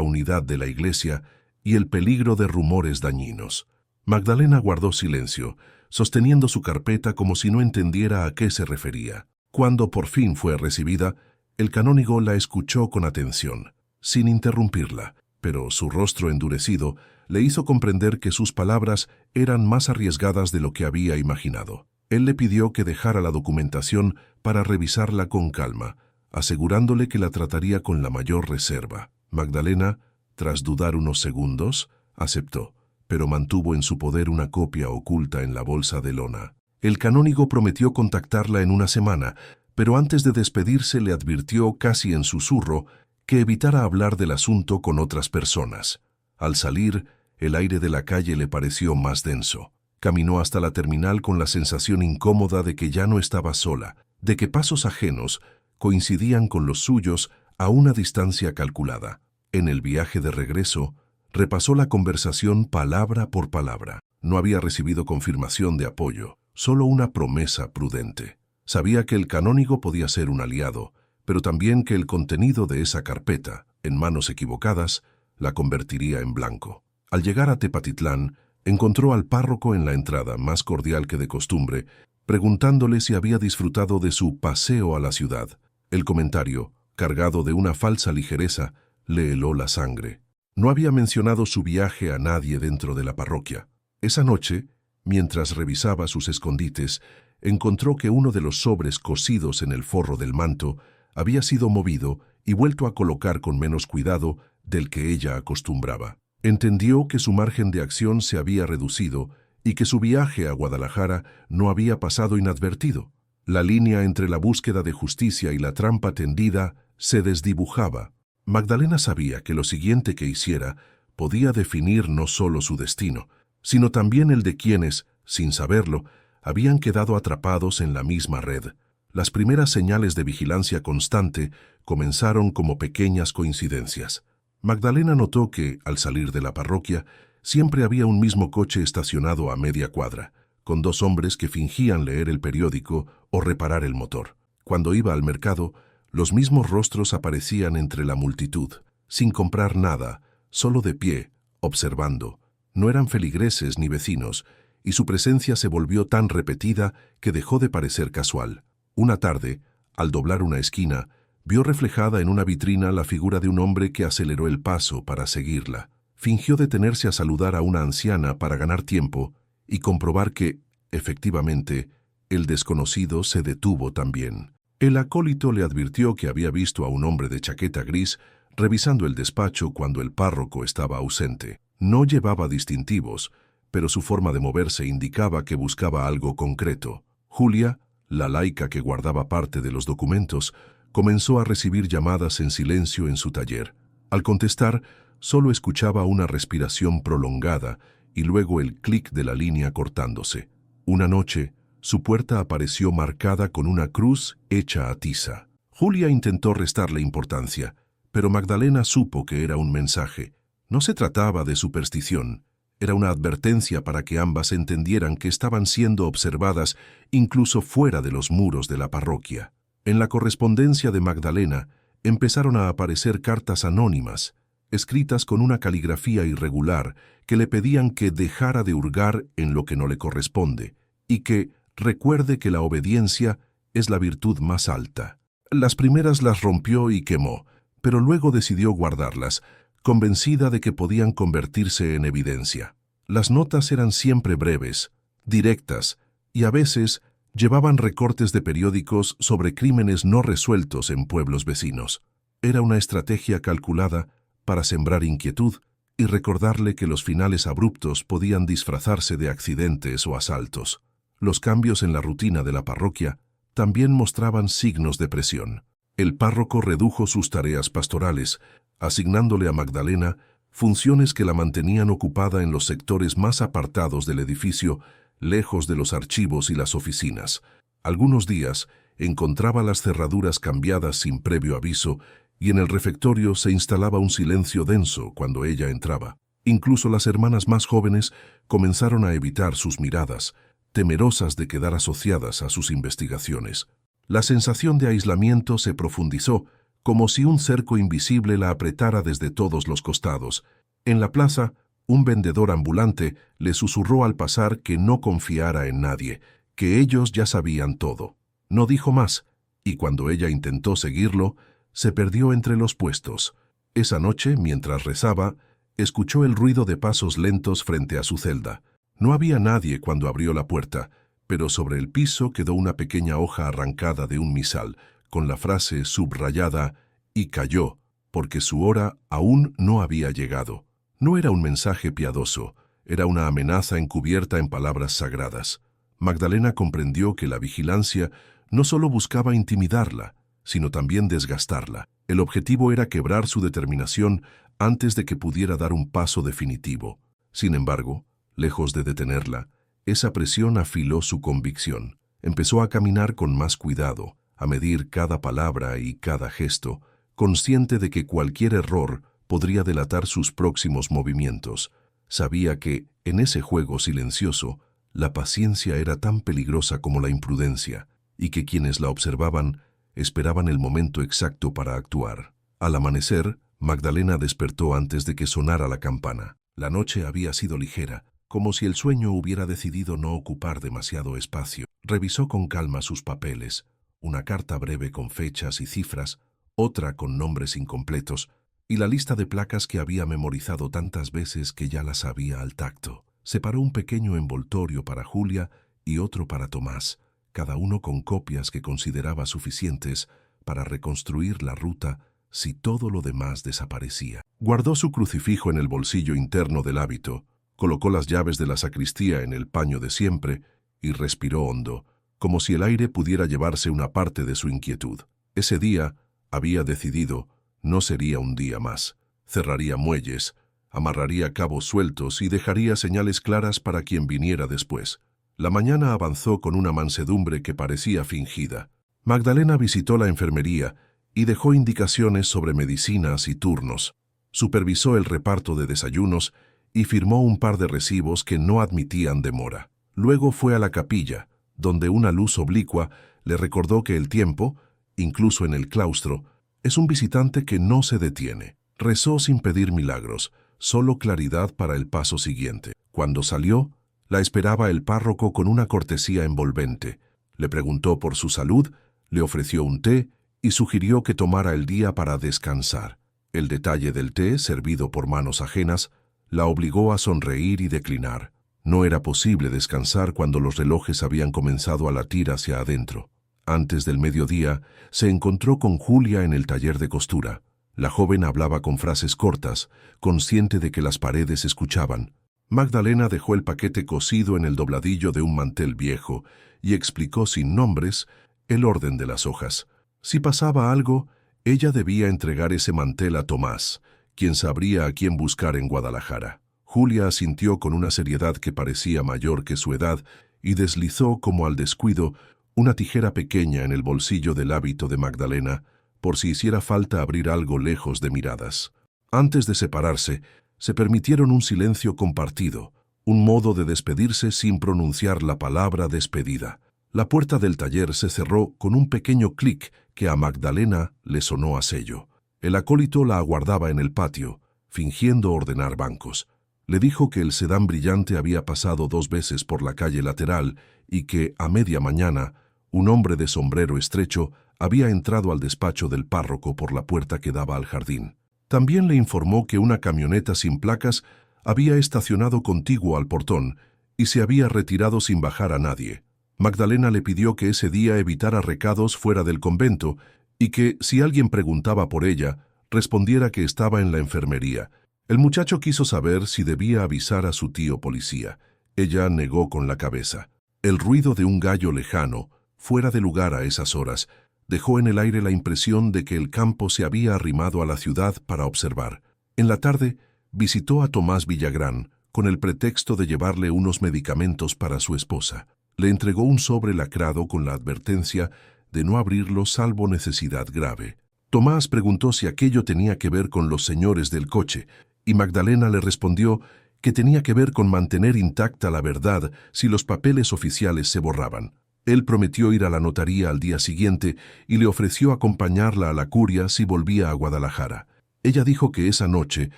unidad de la iglesia y el peligro de rumores dañinos. Magdalena guardó silencio, sosteniendo su carpeta como si no entendiera a qué se refería. Cuando por fin fue recibida, el canónigo la escuchó con atención, sin interrumpirla, pero su rostro endurecido le hizo comprender que sus palabras eran más arriesgadas de lo que había imaginado. Él le pidió que dejara la documentación para revisarla con calma, asegurándole que la trataría con la mayor reserva. Magdalena, tras dudar unos segundos, aceptó, pero mantuvo en su poder una copia oculta en la bolsa de lona. El canónigo prometió contactarla en una semana, pero antes de despedirse le advirtió casi en susurro que evitara hablar del asunto con otras personas. Al salir, el aire de la calle le pareció más denso. Caminó hasta la terminal con la sensación incómoda de que ya no estaba sola, de que pasos ajenos coincidían con los suyos a una distancia calculada. En el viaje de regreso, repasó la conversación palabra por palabra. No había recibido confirmación de apoyo, solo una promesa prudente. Sabía que el canónigo podía ser un aliado, pero también que el contenido de esa carpeta, en manos equivocadas, la convertiría en blanco. Al llegar a Tepatitlán, encontró al párroco en la entrada, más cordial que de costumbre, preguntándole si había disfrutado de su paseo a la ciudad. El comentario, cargado de una falsa ligereza, le heló la sangre. No había mencionado su viaje a nadie dentro de la parroquia. Esa noche, mientras revisaba sus escondites, encontró que uno de los sobres cosidos en el forro del manto había sido movido y vuelto a colocar con menos cuidado del que ella acostumbraba. Entendió que su margen de acción se había reducido y que su viaje a Guadalajara no había pasado inadvertido. La línea entre la búsqueda de justicia y la trampa tendida se desdibujaba. Magdalena sabía que lo siguiente que hiciera podía definir no solo su destino, sino también el de quienes, sin saberlo, habían quedado atrapados en la misma red. Las primeras señales de vigilancia constante comenzaron como pequeñas coincidencias. Magdalena notó que, al salir de la parroquia, siempre había un mismo coche estacionado a media cuadra, con dos hombres que fingían leer el periódico o reparar el motor. Cuando iba al mercado, los mismos rostros aparecían entre la multitud, sin comprar nada, solo de pie, observando. No eran feligreses ni vecinos, y su presencia se volvió tan repetida que dejó de parecer casual. Una tarde, al doblar una esquina, vio reflejada en una vitrina la figura de un hombre que aceleró el paso para seguirla. Fingió detenerse a saludar a una anciana para ganar tiempo y comprobar que, efectivamente, el desconocido se detuvo también. El acólito le advirtió que había visto a un hombre de chaqueta gris revisando el despacho cuando el párroco estaba ausente. No llevaba distintivos, pero su forma de moverse indicaba que buscaba algo concreto. Julia, la laica que guardaba parte de los documentos, comenzó a recibir llamadas en silencio en su taller. Al contestar, solo escuchaba una respiración prolongada y luego el clic de la línea cortándose. Una noche, su puerta apareció marcada con una cruz hecha a tiza. Julia intentó restarle importancia, pero Magdalena supo que era un mensaje. No se trataba de superstición, era una advertencia para que ambas entendieran que estaban siendo observadas incluso fuera de los muros de la parroquia. En la correspondencia de Magdalena empezaron a aparecer cartas anónimas, escritas con una caligrafía irregular, que le pedían que dejara de hurgar en lo que no le corresponde y que recuerde que la obediencia es la virtud más alta. Las primeras las rompió y quemó, pero luego decidió guardarlas, convencida de que podían convertirse en evidencia. Las notas eran siempre breves, directas, y a veces llevaban recortes de periódicos sobre crímenes no resueltos en pueblos vecinos. Era una estrategia calculada para sembrar inquietud y recordarle que los finales abruptos podían disfrazarse de accidentes o asaltos. Los cambios en la rutina de la parroquia también mostraban signos de presión. El párroco redujo sus tareas pastorales, asignándole a Magdalena funciones que la mantenían ocupada en los sectores más apartados del edificio, lejos de los archivos y las oficinas. Algunos días encontraba las cerraduras cambiadas sin previo aviso y en el refectorio se instalaba un silencio denso cuando ella entraba. Incluso las hermanas más jóvenes comenzaron a evitar sus miradas, temerosas de quedar asociadas a sus investigaciones. La sensación de aislamiento se profundizó, como si un cerco invisible la apretara desde todos los costados. En la plaza, un vendedor ambulante le susurró al pasar que no confiara en nadie, que ellos ya sabían todo. No dijo más, y cuando ella intentó seguirlo, se perdió entre los puestos. Esa noche, mientras rezaba, escuchó el ruido de pasos lentos frente a su celda. No había nadie cuando abrió la puerta, pero sobre el piso quedó una pequeña hoja arrancada de un misal, con la frase subrayada, y cayó, porque su hora aún no había llegado. No era un mensaje piadoso, era una amenaza encubierta en palabras sagradas. Magdalena comprendió que la vigilancia no solo buscaba intimidarla, sino también desgastarla. El objetivo era quebrar su determinación antes de que pudiera dar un paso definitivo. Sin embargo, lejos de detenerla, esa presión afiló su convicción. Empezó a caminar con más cuidado, a medir cada palabra y cada gesto, consciente de que cualquier error podría delatar sus próximos movimientos. Sabía que, en ese juego silencioso, la paciencia era tan peligrosa como la imprudencia, y que quienes la observaban esperaban el momento exacto para actuar. Al amanecer, Magdalena despertó antes de que sonara la campana. La noche había sido ligera, como si el sueño hubiera decidido no ocupar demasiado espacio. Revisó con calma sus papeles, una carta breve con fechas y cifras, otra con nombres incompletos, y la lista de placas que había memorizado tantas veces que ya las sabía al tacto. Separó un pequeño envoltorio para Julia y otro para Tomás, cada uno con copias que consideraba suficientes para reconstruir la ruta si todo lo demás desaparecía. Guardó su crucifijo en el bolsillo interno del hábito, colocó las llaves de la sacristía en el paño de siempre y respiró hondo, como si el aire pudiera llevarse una parte de su inquietud. Ese día, había decidido, no sería un día más. Cerraría muelles, amarraría cabos sueltos y dejaría señales claras para quien viniera después. La mañana avanzó con una mansedumbre que parecía fingida. Magdalena visitó la enfermería y dejó indicaciones sobre medicinas y turnos. Supervisó el reparto de desayunos y firmó un par de recibos que no admitían demora. Luego fue a la capilla, donde una luz oblicua le recordó que el tiempo, incluso en el claustro, es un visitante que no se detiene. Rezó sin pedir milagros, solo claridad para el paso siguiente. Cuando salió, la esperaba el párroco con una cortesía envolvente. Le preguntó por su salud, le ofreció un té y sugirió que tomara el día para descansar. El detalle del té, servido por manos ajenas, la obligó a sonreír y declinar. No era posible descansar cuando los relojes habían comenzado a latir hacia adentro. Antes del mediodía, se encontró con Julia en el taller de costura. La joven hablaba con frases cortas, consciente de que las paredes escuchaban. Magdalena dejó el paquete cosido en el dobladillo de un mantel viejo y explicó sin nombres el orden de las hojas. Si pasaba algo, ella debía entregar ese mantel a Tomás, quien sabría a quién buscar en Guadalajara. Julia asintió con una seriedad que parecía mayor que su edad y deslizó como al descuido una tijera pequeña en el bolsillo del hábito de Magdalena, por si hiciera falta abrir algo lejos de miradas. Antes de separarse, se permitieron un silencio compartido, un modo de despedirse sin pronunciar la palabra despedida. La puerta del taller se cerró con un pequeño clic que a Magdalena le sonó a sello. El acólito la aguardaba en el patio, fingiendo ordenar bancos. Le dijo que el sedán brillante había pasado 2 veces por la calle lateral y que, a media mañana, un hombre de sombrero estrecho había entrado al despacho del párroco por la puerta que daba al jardín. También le informó que una camioneta sin placas había estacionado contiguo al portón y se había retirado sin bajar a nadie. Magdalena le pidió que ese día evitara recados fuera del convento y que, si alguien preguntaba por ella, respondiera que estaba en la enfermería. El muchacho quiso saber si debía avisar a su tío policía. Ella negó con la cabeza. El ruido de un gallo lejano, fuera de lugar a esas horas, dejó en el aire la impresión de que el campo se había arrimado a la ciudad para observar. En la tarde, visitó a Tomás Villagrán, con el pretexto de llevarle unos medicamentos para su esposa. Le entregó un sobre lacrado con la advertencia de no abrirlo salvo necesidad grave. Tomás preguntó si aquello tenía que ver con los señores del coche, y Magdalena le respondió que tenía que ver con mantener intacta la verdad si los papeles oficiales se borraban. Él prometió ir a la notaría al día siguiente y le ofreció acompañarla a la curia si volvía a Guadalajara. Ella dijo que esa noche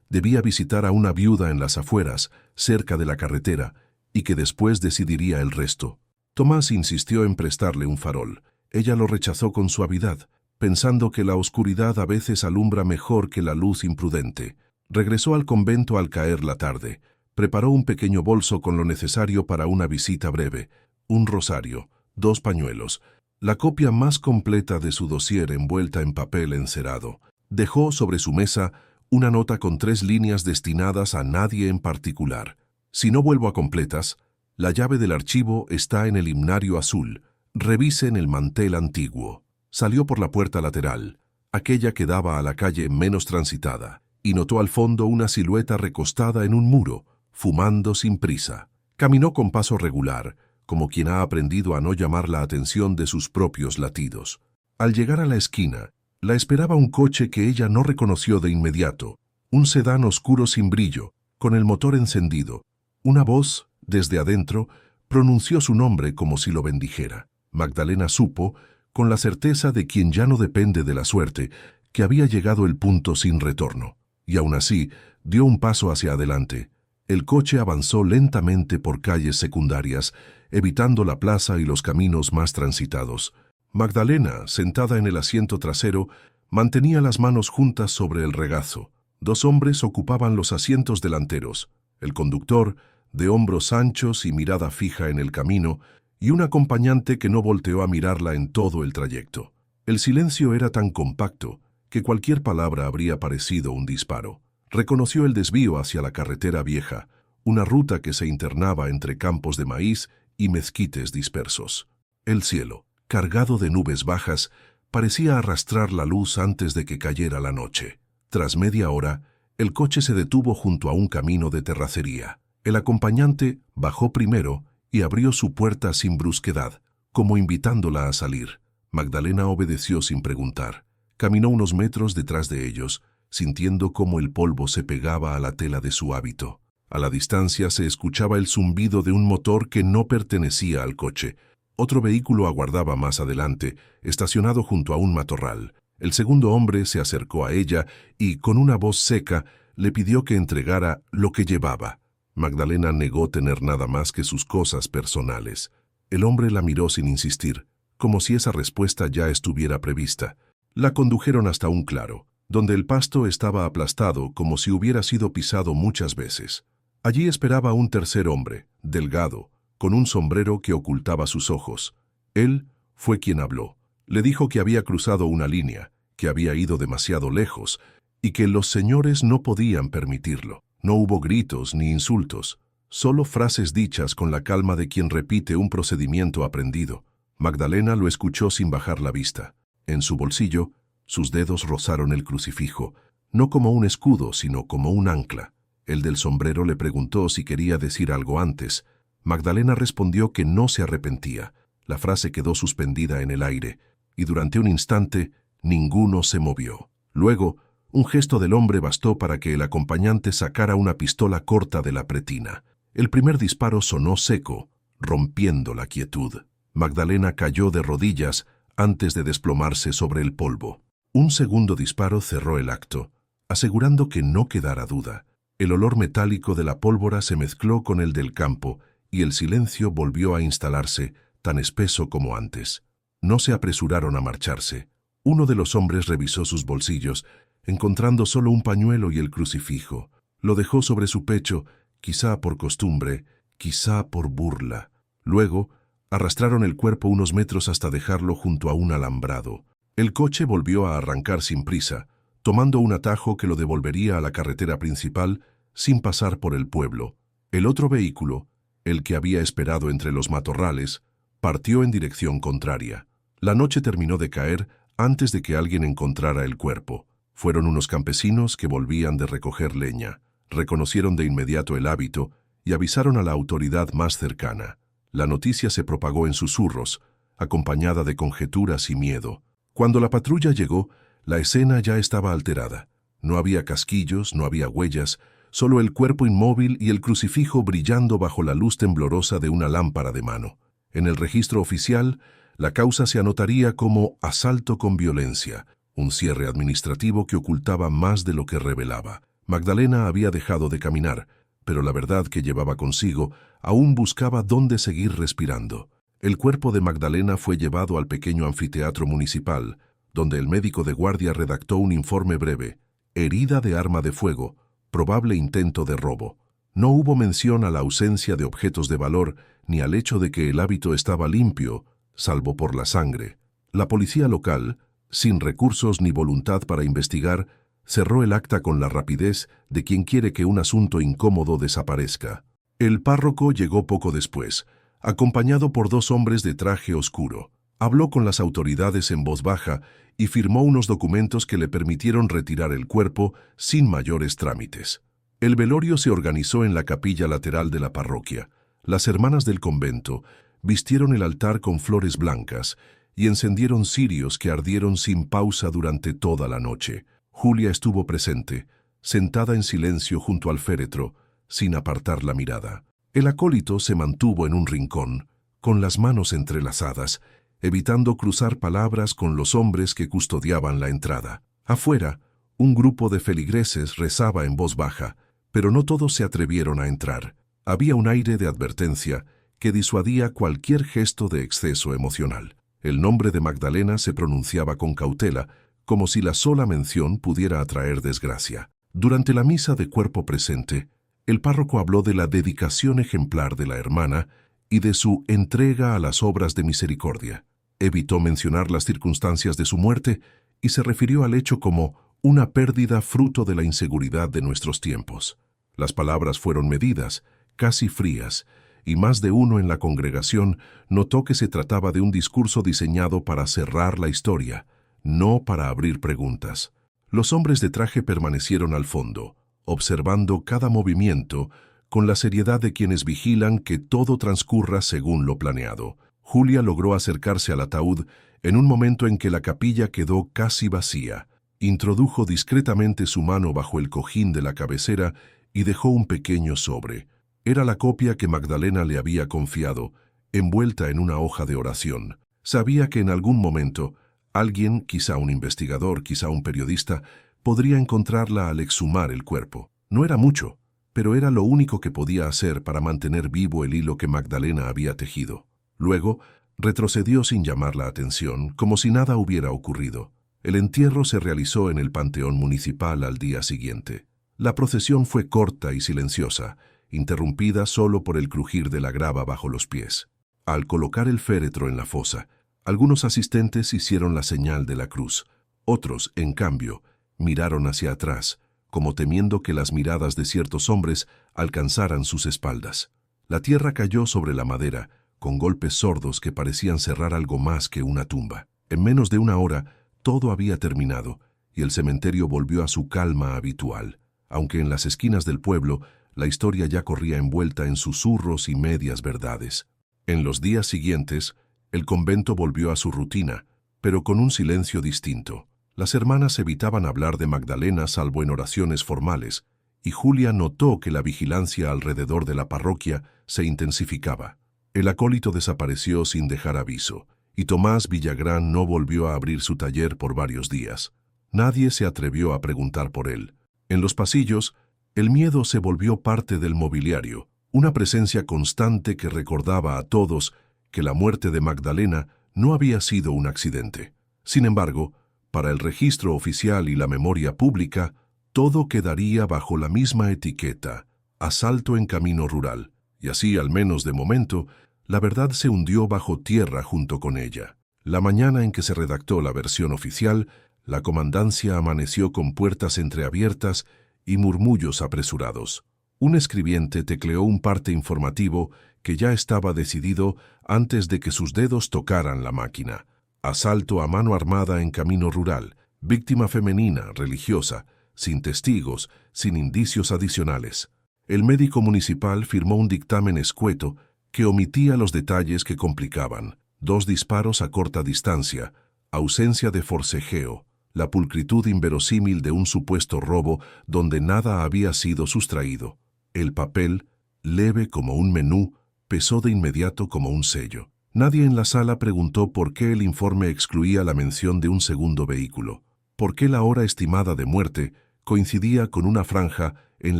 debía visitar a una viuda en las afueras, cerca de la carretera, y que después decidiría el resto. Tomás insistió en prestarle un farol. Ella lo rechazó con suavidad, pensando que la oscuridad a veces alumbra mejor que la luz imprudente. Regresó al convento al caer la tarde. Preparó un pequeño bolso con lo necesario para una visita breve, un rosario, 2 pañuelos, la copia más completa de su dossier envuelta en papel encerado. Dejó sobre su mesa una nota con 3 líneas destinadas a nadie en particular. Si no vuelvo a completas, la llave del archivo está en el himnario azul. Revise en el mantel antiguo. Salió por la puerta lateral, aquella que daba a la calle menos transitada, y notó al fondo una silueta recostada en un muro, fumando sin prisa. Caminó con paso regular, como quien ha aprendido a no llamar la atención de sus propios latidos. Al llegar a la esquina, la esperaba un coche que ella no reconoció de inmediato, un sedán oscuro sin brillo, con el motor encendido. Una voz, desde adentro, pronunció su nombre como si lo bendijera. Magdalena supo, con la certeza de quien ya no depende de la suerte, que había llegado el punto sin retorno. Y aún así, dio un paso hacia adelante. El coche avanzó lentamente por calles secundarias, evitando la plaza y los caminos más transitados. Magdalena, sentada en el asiento trasero, mantenía las manos juntas sobre el regazo. 2 hombres ocupaban los asientos delanteros. El conductor, de hombros anchos y mirada fija en el camino, y un acompañante que no volteó a mirarla en todo el trayecto. El silencio era tan compacto que cualquier palabra habría parecido un disparo. Reconoció el desvío hacia la carretera vieja, una ruta que se internaba entre campos de maíz y mezquites dispersos. El cielo, cargado de nubes bajas, parecía arrastrar la luz antes de que cayera la noche. Tras media hora, el coche se detuvo junto a un camino de terracería. El acompañante bajó primero y abrió su puerta sin brusquedad, como invitándola a salir. Magdalena obedeció sin preguntar. Caminó unos metros detrás de ellos, sintiendo cómo el polvo se pegaba a la tela de su hábito. A la distancia se escuchaba el zumbido de un motor que no pertenecía al coche. Otro vehículo aguardaba más adelante, estacionado junto a un matorral. El segundo hombre se acercó a ella y, con una voz seca, le pidió que entregara lo que llevaba. Magdalena negó tener nada más que sus cosas personales. El hombre la miró sin insistir, como si esa respuesta ya estuviera prevista. La condujeron hasta un claro, donde el pasto estaba aplastado como si hubiera sido pisado muchas veces. Allí esperaba un tercer hombre, delgado, con un sombrero que ocultaba sus ojos. Él fue quien habló. Le dijo que había cruzado una línea, que había ido demasiado lejos y que los señores no podían permitirlo. No hubo gritos ni insultos, solo frases dichas con la calma de quien repite un procedimiento aprendido. Magdalena lo escuchó sin bajar la vista. En su bolsillo, sus dedos rozaron el crucifijo, no como un escudo, sino como un ancla. El del sombrero le preguntó si quería decir algo antes. Magdalena respondió que no se arrepentía. La frase quedó suspendida en el aire, y durante un instante ninguno se movió. Luego, un gesto del hombre bastó para que el acompañante sacara una pistola corta de la pretina. El primer disparo sonó seco, rompiendo la quietud. Magdalena cayó de rodillas antes de desplomarse sobre el polvo. Un segundo disparo cerró el acto, asegurando que no quedara duda. El olor metálico de la pólvora se mezcló con el del campo y el silencio volvió a instalarse, tan espeso como antes. No se apresuraron a marcharse. Uno de los hombres revisó sus bolsillos, encontrando solo un pañuelo y el crucifijo. Lo dejó sobre su pecho, quizá por costumbre, quizá por burla. Luego, arrastraron el cuerpo unos metros hasta dejarlo junto a un alambrado. El coche volvió a arrancar sin prisa, tomando un atajo que lo devolvería a la carretera principal sin pasar por el pueblo. El otro vehículo, el que había esperado entre los matorrales, partió en dirección contraria. La noche terminó de caer antes de que alguien encontrara el cuerpo. Fueron unos campesinos que volvían de recoger leña. Reconocieron de inmediato el hábito y avisaron a la autoridad más cercana. La noticia se propagó en susurros, acompañada de conjeturas y miedo. Cuando la patrulla llegó, la escena ya estaba alterada. No había casquillos, no había huellas, solo el cuerpo inmóvil y el crucifijo brillando bajo la luz temblorosa de una lámpara de mano. En el registro oficial, la causa se anotaría como asalto con violencia, un cierre administrativo que ocultaba más de lo que revelaba. Magdalena había dejado de caminar, pero la verdad que llevaba consigo aún buscaba dónde seguir respirando. El cuerpo de Magdalena fue llevado al pequeño anfiteatro municipal, donde el médico de guardia redactó un informe breve: herida de arma de fuego, probable intento de robo. No hubo mención a la ausencia de objetos de valor ni al hecho de que el hábito estaba limpio, salvo por la sangre. La policía local, sin recursos ni voluntad para investigar, cerró el acta con la rapidez de quien quiere que un asunto incómodo desaparezca. El párroco llegó poco después, acompañado por dos hombres de traje oscuro. Habló con las autoridades en voz baja y firmó unos documentos que le permitieron retirar el cuerpo sin mayores trámites. El velorio se organizó en la capilla lateral de la parroquia. Las hermanas del convento vistieron el altar con flores blancas y encendieron cirios que ardieron sin pausa durante toda la noche. Julia estuvo presente, sentada en silencio junto al féretro, sin apartar la mirada. El acólito se mantuvo en un rincón, con las manos entrelazadas, evitando cruzar palabras con los hombres que custodiaban la entrada. Afuera, un grupo de feligreses rezaba en voz baja, pero no todos se atrevieron a entrar. Había un aire de advertencia que disuadía cualquier gesto de exceso emocional. El nombre de Magdalena se pronunciaba con cautela, como si la sola mención pudiera atraer desgracia. Durante la misa de cuerpo presente, el párroco habló de la dedicación ejemplar de la hermana y de su entrega a las obras de misericordia. Evitó mencionar las circunstancias de su muerte y se refirió al hecho como una pérdida fruto de la inseguridad de nuestros tiempos. Las palabras fueron medidas, casi frías, y más de uno en la congregación notó que se trataba de un discurso diseñado para cerrar la historia, no para abrir preguntas. Los hombres de traje permanecieron al fondo, observando cada movimiento con la seriedad de quienes vigilan que todo transcurra según lo planeado. Julia logró acercarse al ataúd en un momento en que la capilla quedó casi vacía. Introdujo discretamente su mano bajo el cojín de la cabecera y dejó un pequeño sobre. Era la copia que Magdalena le había confiado, envuelta en una hoja de oración. Sabía que en algún momento alguien, quizá un investigador, quizá un periodista, podría encontrarla al exhumar el cuerpo. No era mucho, pero era lo único que podía hacer para mantener vivo el hilo que Magdalena había tejido. Luego, retrocedió sin llamar la atención, como si nada hubiera ocurrido. El entierro se realizó en el Panteón Municipal al día siguiente. La procesión fue corta y silenciosa, interrumpida solo por el crujir de la grava bajo los pies. Al colocar el féretro en la fosa, algunos asistentes hicieron la señal de la cruz. Otros, en cambio, miraron hacia atrás, como temiendo que las miradas de ciertos hombres alcanzaran sus espaldas. La tierra cayó sobre la madera, con golpes sordos que parecían cerrar algo más que una tumba. En menos de una hora, todo había terminado, y el cementerio volvió a su calma habitual, aunque en las esquinas del pueblo la historia ya corría envuelta en susurros y medias verdades. En los días siguientes, el convento volvió a su rutina, pero con un silencio distinto. Las hermanas evitaban hablar de Magdalena salvo en oraciones formales, y Julia notó que la vigilancia alrededor de la parroquia se intensificaba. El acólito desapareció sin dejar aviso, y Tomás Villagrán no volvió a abrir su taller por varios días. Nadie se atrevió a preguntar por él. En los pasillos, el miedo se volvió parte del mobiliario, una presencia constante que recordaba a todos que la muerte de Magdalena no había sido un accidente. Sin embargo, para el registro oficial y la memoria pública, todo quedaría bajo la misma etiqueta, asalto en camino rural, y así, al menos de momento, la verdad se hundió bajo tierra junto con ella. La mañana en que se redactó la versión oficial, la comandancia amaneció con puertas entreabiertas y murmullos apresurados. Un escribiente tecleó un parte informativo que ya estaba decidido antes de que sus dedos tocaran la máquina. Asalto a mano armada en camino rural, víctima femenina, religiosa, sin testigos, sin indicios adicionales. El médico municipal firmó un dictamen escueto que omitía los detalles que complicaban: 2 disparos a corta distancia, ausencia de forcejeo, la pulcritud inverosímil de un supuesto robo donde nada había sido sustraído. El papel, leve como un menú, pesó de inmediato como un sello. Nadie en la sala preguntó por qué el informe excluía la mención de un segundo vehículo, por qué la hora estimada de muerte coincidía con una franja en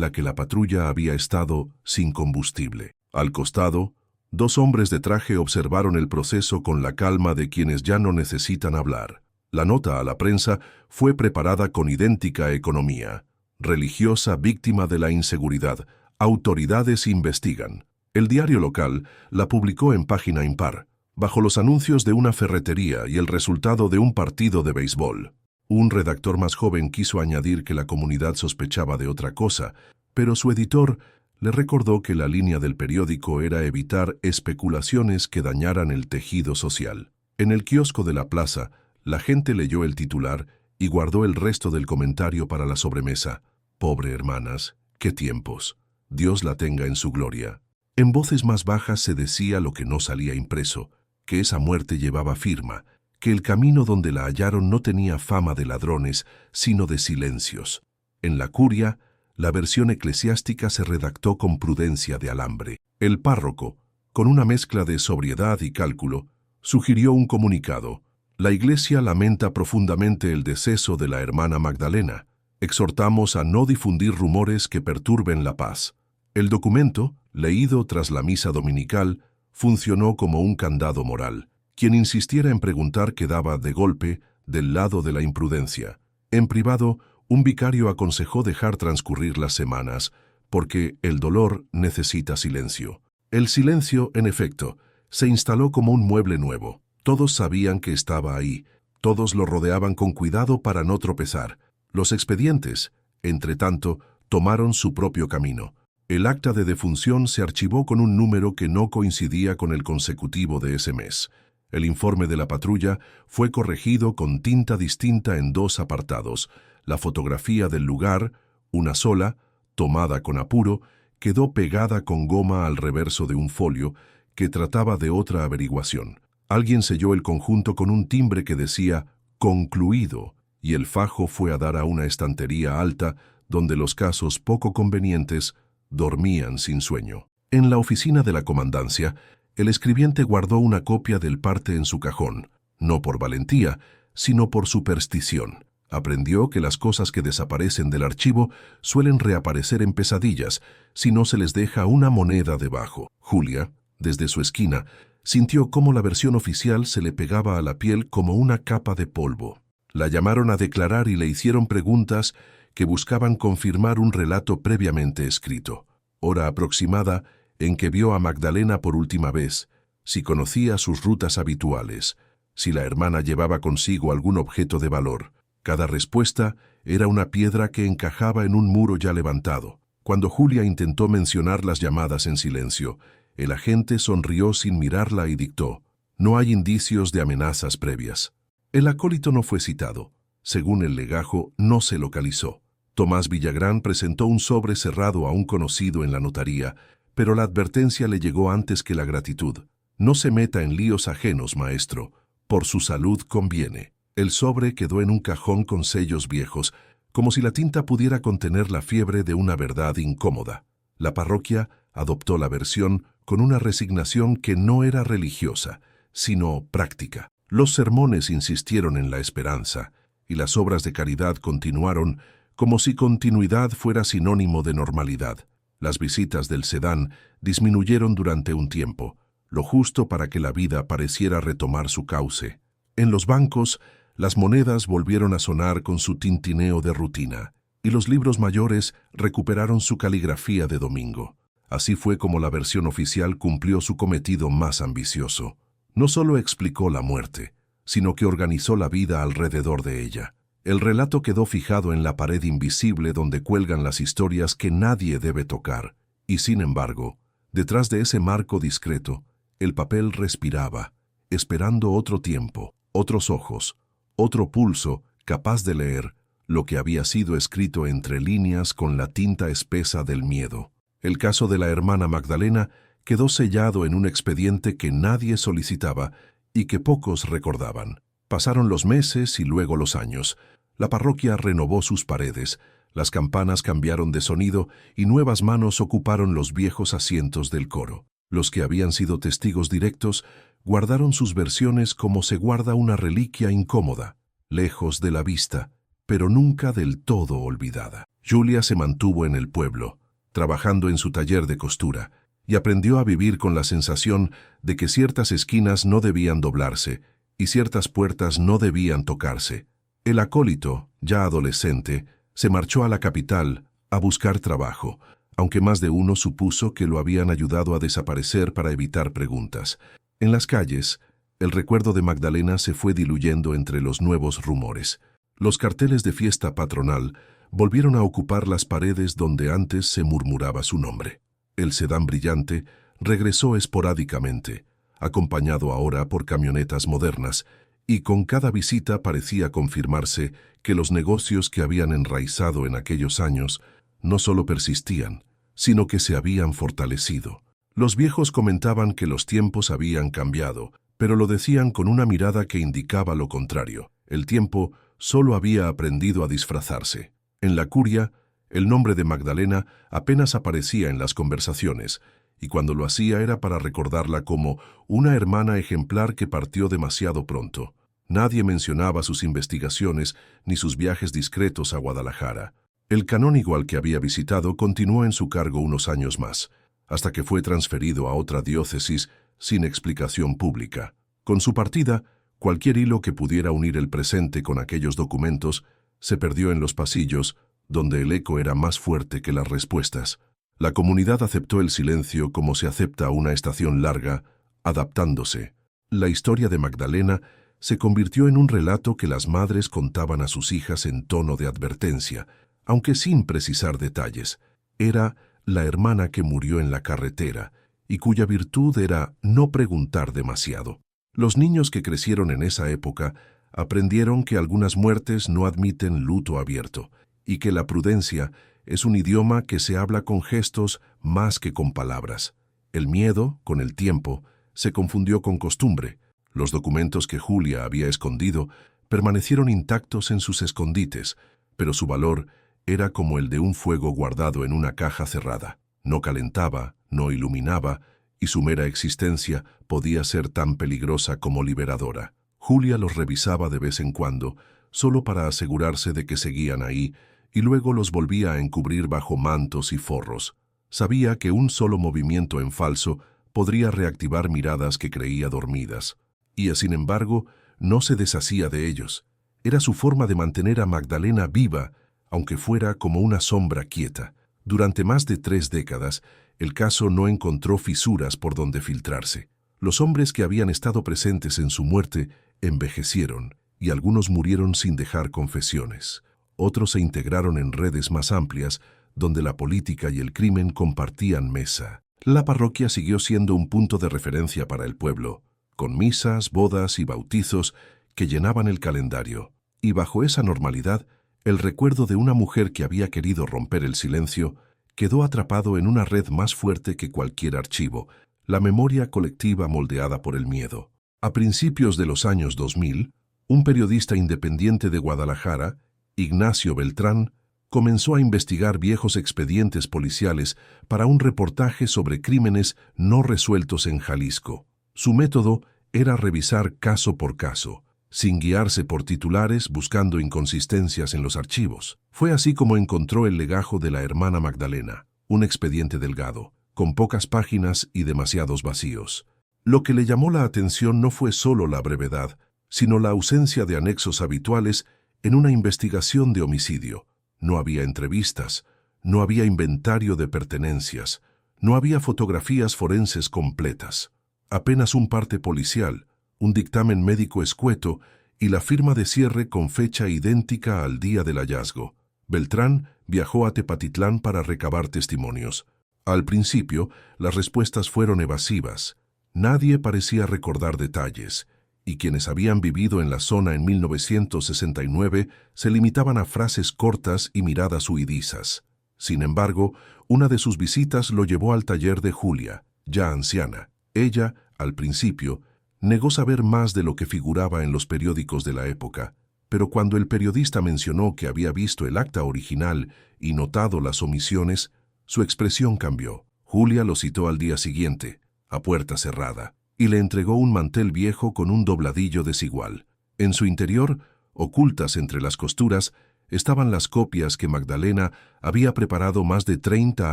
la que la patrulla había estado sin combustible. Al costado, dos hombres de traje observaron el proceso con la calma de quienes ya no necesitan hablar. La nota a la prensa fue preparada con idéntica economía. Religiosa víctima de la inseguridad. Autoridades investigan. El diario local la publicó en página impar, bajo los anuncios de una ferretería y el resultado de un partido de béisbol. Un redactor más joven quiso añadir que la comunidad sospechaba de otra cosa, pero su editor le recordó que la línea del periódico era evitar especulaciones que dañaran el tejido social. En el kiosco de la plaza, la gente leyó el titular y guardó el resto del comentario para la sobremesa. Pobre hermanas, qué tiempos. Dios la tenga en su gloria. En voces más bajas se decía lo que no salía impreso, que esa muerte llevaba firma, que el camino donde la hallaron no tenía fama de ladrones, sino de silencios. En la curia, la versión eclesiástica se redactó con prudencia de alambre. El párroco, con una mezcla de sobriedad y cálculo, sugirió un comunicado. La Iglesia lamenta profundamente el deceso de la hermana Magdalena. Exhortamos a no difundir rumores que perturben la paz. El documento, leído tras la misa dominical, funcionó como un candado moral. Quien insistiera en preguntar quedaba, de golpe, del lado de la imprudencia. En privado, un vicario aconsejó dejar transcurrir las semanas, porque el dolor necesita silencio. El silencio, en efecto, se instaló como un mueble nuevo. Todos sabían que estaba ahí. Todos lo rodeaban con cuidado para no tropezar. Los expedientes, entre tanto, tomaron su propio camino. El acta de defunción se archivó con un número que no coincidía con el consecutivo de ese mes. El informe de la patrulla fue corregido con tinta distinta en dos apartados. La fotografía del lugar, una sola, tomada con apuro, quedó pegada con goma al reverso de un folio que trataba de otra averiguación. Alguien selló el conjunto con un timbre que decía «concluido», y el fajo fue a dar a una estantería alta donde los casos poco convenientes dormían sin sueño. En la oficina de la comandancia, el escribiente guardó una copia del parte en su cajón, no por valentía, sino por superstición. Aprendió que las cosas que desaparecen del archivo suelen reaparecer en pesadillas si no se les deja una moneda debajo. Julia, desde su esquina, sintió cómo la versión oficial se le pegaba a la piel como una capa de polvo. La llamaron a declarar y le hicieron preguntas que buscaban confirmar un relato previamente escrito. Hora aproximada en que vio a Magdalena por última vez, si conocía sus rutas habituales, si la hermana llevaba consigo algún objeto de valor. Cada respuesta era una piedra que encajaba en un muro ya levantado. Cuando Julia intentó mencionar las llamadas en silencio, el agente sonrió sin mirarla y dictó: «No hay indicios de amenazas previas». El acólito no fue citado. Según el legajo, no se localizó. Tomás Villagrán presentó un sobre cerrado a un conocido en la notaría, pero la advertencia le llegó antes que la gratitud. «No se meta en líos ajenos, maestro. Por su salud conviene». El sobre quedó en un cajón con sellos viejos, como si la tinta pudiera contener la fiebre de una verdad incómoda. La parroquia adoptó la versión con una resignación que no era religiosa, sino práctica. Los sermones insistieron en la esperanza, y las obras de caridad continuaron como si continuidad fuera sinónimo de normalidad. Las visitas del sedán disminuyeron durante un tiempo, lo justo para que la vida pareciera retomar su cauce. En los bancos, las monedas volvieron a sonar con su tintineo de rutina, y los libros mayores recuperaron su caligrafía de domingo. Así fue como la versión oficial cumplió su cometido más ambicioso. No solo explicó la muerte, sino que organizó la vida alrededor de ella. El relato quedó fijado en la pared invisible donde cuelgan las historias que nadie debe tocar, y sin embargo, detrás de ese marco discreto, el papel respiraba, esperando otro tiempo, otros ojos, otro pulso capaz de leer lo que había sido escrito entre líneas con la tinta espesa del miedo. El caso de la hermana Magdalena quedó sellado en un expediente que nadie solicitaba y que pocos recordaban. Pasaron los meses y luego los años. La parroquia renovó sus paredes, las campanas cambiaron de sonido y nuevas manos ocuparon los viejos asientos del coro. Los que habían sido testigos directos guardaron sus versiones como se guarda una reliquia incómoda, lejos de la vista, pero nunca del todo olvidada. Julia se mantuvo en el pueblo, trabajando en su taller de costura, y aprendió a vivir con la sensación de que ciertas esquinas no debían doblarse y ciertas puertas no debían tocarse. El acólito, ya adolescente, se marchó a la capital a buscar trabajo, aunque más de uno supuso que lo habían ayudado a desaparecer para evitar preguntas. En las calles, el recuerdo de Magdalena se fue diluyendo entre los nuevos rumores. Los carteles de fiesta patronal volvieron a ocupar las paredes donde antes se murmuraba su nombre. El sedán brillante regresó esporádicamente, acompañado ahora por camionetas modernas, y con cada visita parecía confirmarse que los negocios que habían enraizado en aquellos años no solo persistían, sino que se habían fortalecido. Los viejos comentaban que los tiempos habían cambiado, pero lo decían con una mirada que indicaba lo contrario. El tiempo solo había aprendido a disfrazarse. En la curia, el nombre de Magdalena apenas aparecía en las conversaciones, y cuando lo hacía era para recordarla como una hermana ejemplar que partió demasiado pronto. Nadie mencionaba sus investigaciones ni sus viajes discretos a Guadalajara. El canónigo al que había visitado continuó en su cargo unos años más, hasta que fue transferido a otra diócesis sin explicación pública. Con su partida, cualquier hilo que pudiera unir el presente con aquellos documentos se perdió en los pasillos, donde el eco era más fuerte que las respuestas. La comunidad aceptó el silencio como se acepta una estación larga, adaptándose. La historia de Magdalena se convirtió en un relato que las madres contaban a sus hijas en tono de advertencia, aunque sin precisar detalles. Era la hermana que murió en la carretera y cuya virtud era no preguntar demasiado. Los niños que crecieron en esa época aprendieron que algunas muertes no admiten luto abierto y que la prudencia es un idioma que se habla con gestos más que con palabras. El miedo, con el tiempo, se confundió con costumbre. Los documentos que Julia había escondido permanecieron intactos en sus escondites, pero su valor era como el de un fuego guardado en una caja cerrada. No calentaba, no iluminaba, y su mera existencia podía ser tan peligrosa como liberadora. Julia los revisaba de vez en cuando, solo para asegurarse de que seguían ahí, y luego los volvía a encubrir bajo mantos y forros. Sabía que un solo movimiento en falso podría reactivar miradas que creía dormidas. Y, sin embargo, no se deshacía de ellos. Era su forma de mantener a Magdalena viva, aunque fuera como una sombra quieta. Durante más de 3 décadas, el caso no encontró fisuras por donde filtrarse. Los hombres que habían estado presentes en su muerte envejecieron, y algunos murieron sin dejar confesiones. Otros se integraron en redes más amplias, donde la política y el crimen compartían mesa. La parroquia siguió siendo un punto de referencia para el pueblo, con misas, bodas y bautizos que llenaban el calendario. Y bajo esa normalidad, el recuerdo de una mujer que había querido romper el silencio quedó atrapado en una red más fuerte que cualquier archivo, la memoria colectiva moldeada por el miedo. A principios de los años 2000, un periodista independiente de Guadalajara, Ignacio Beltrán, comenzó a investigar viejos expedientes policiales para un reportaje sobre crímenes no resueltos en Jalisco. Su método era revisar caso por caso, sin guiarse por titulares buscando inconsistencias en los archivos. Fue así como encontró el legajo de la hermana Magdalena, un expediente delgado, con pocas páginas y demasiados vacíos. Lo que le llamó la atención no fue solo la brevedad, sino la ausencia de anexos habituales en una investigación de homicidio. No había entrevistas, no había inventario de pertenencias, no había fotografías forenses completas. Apenas un parte policial, un dictamen médico escueto y la firma de cierre con fecha idéntica al día del hallazgo. Beltrán viajó a Tepatitlán para recabar testimonios. Al principio, las respuestas fueron evasivas. Nadie parecía recordar detalles, y quienes habían vivido en la zona en 1969 se limitaban a frases cortas y miradas huidizas. Sin embargo, una de sus visitas lo llevó al taller de Julia, ya anciana. Ella, al principio, negó saber más de lo que figuraba en los periódicos de la época, pero cuando el periodista mencionó que había visto el acta original y notado las omisiones, su expresión cambió. Julia lo citó al día siguiente, a puerta cerrada. y le entregó un mantel viejo con un dobladillo desigual. En su interior, ocultas entre las costuras, estaban las copias que Magdalena había preparado más de 30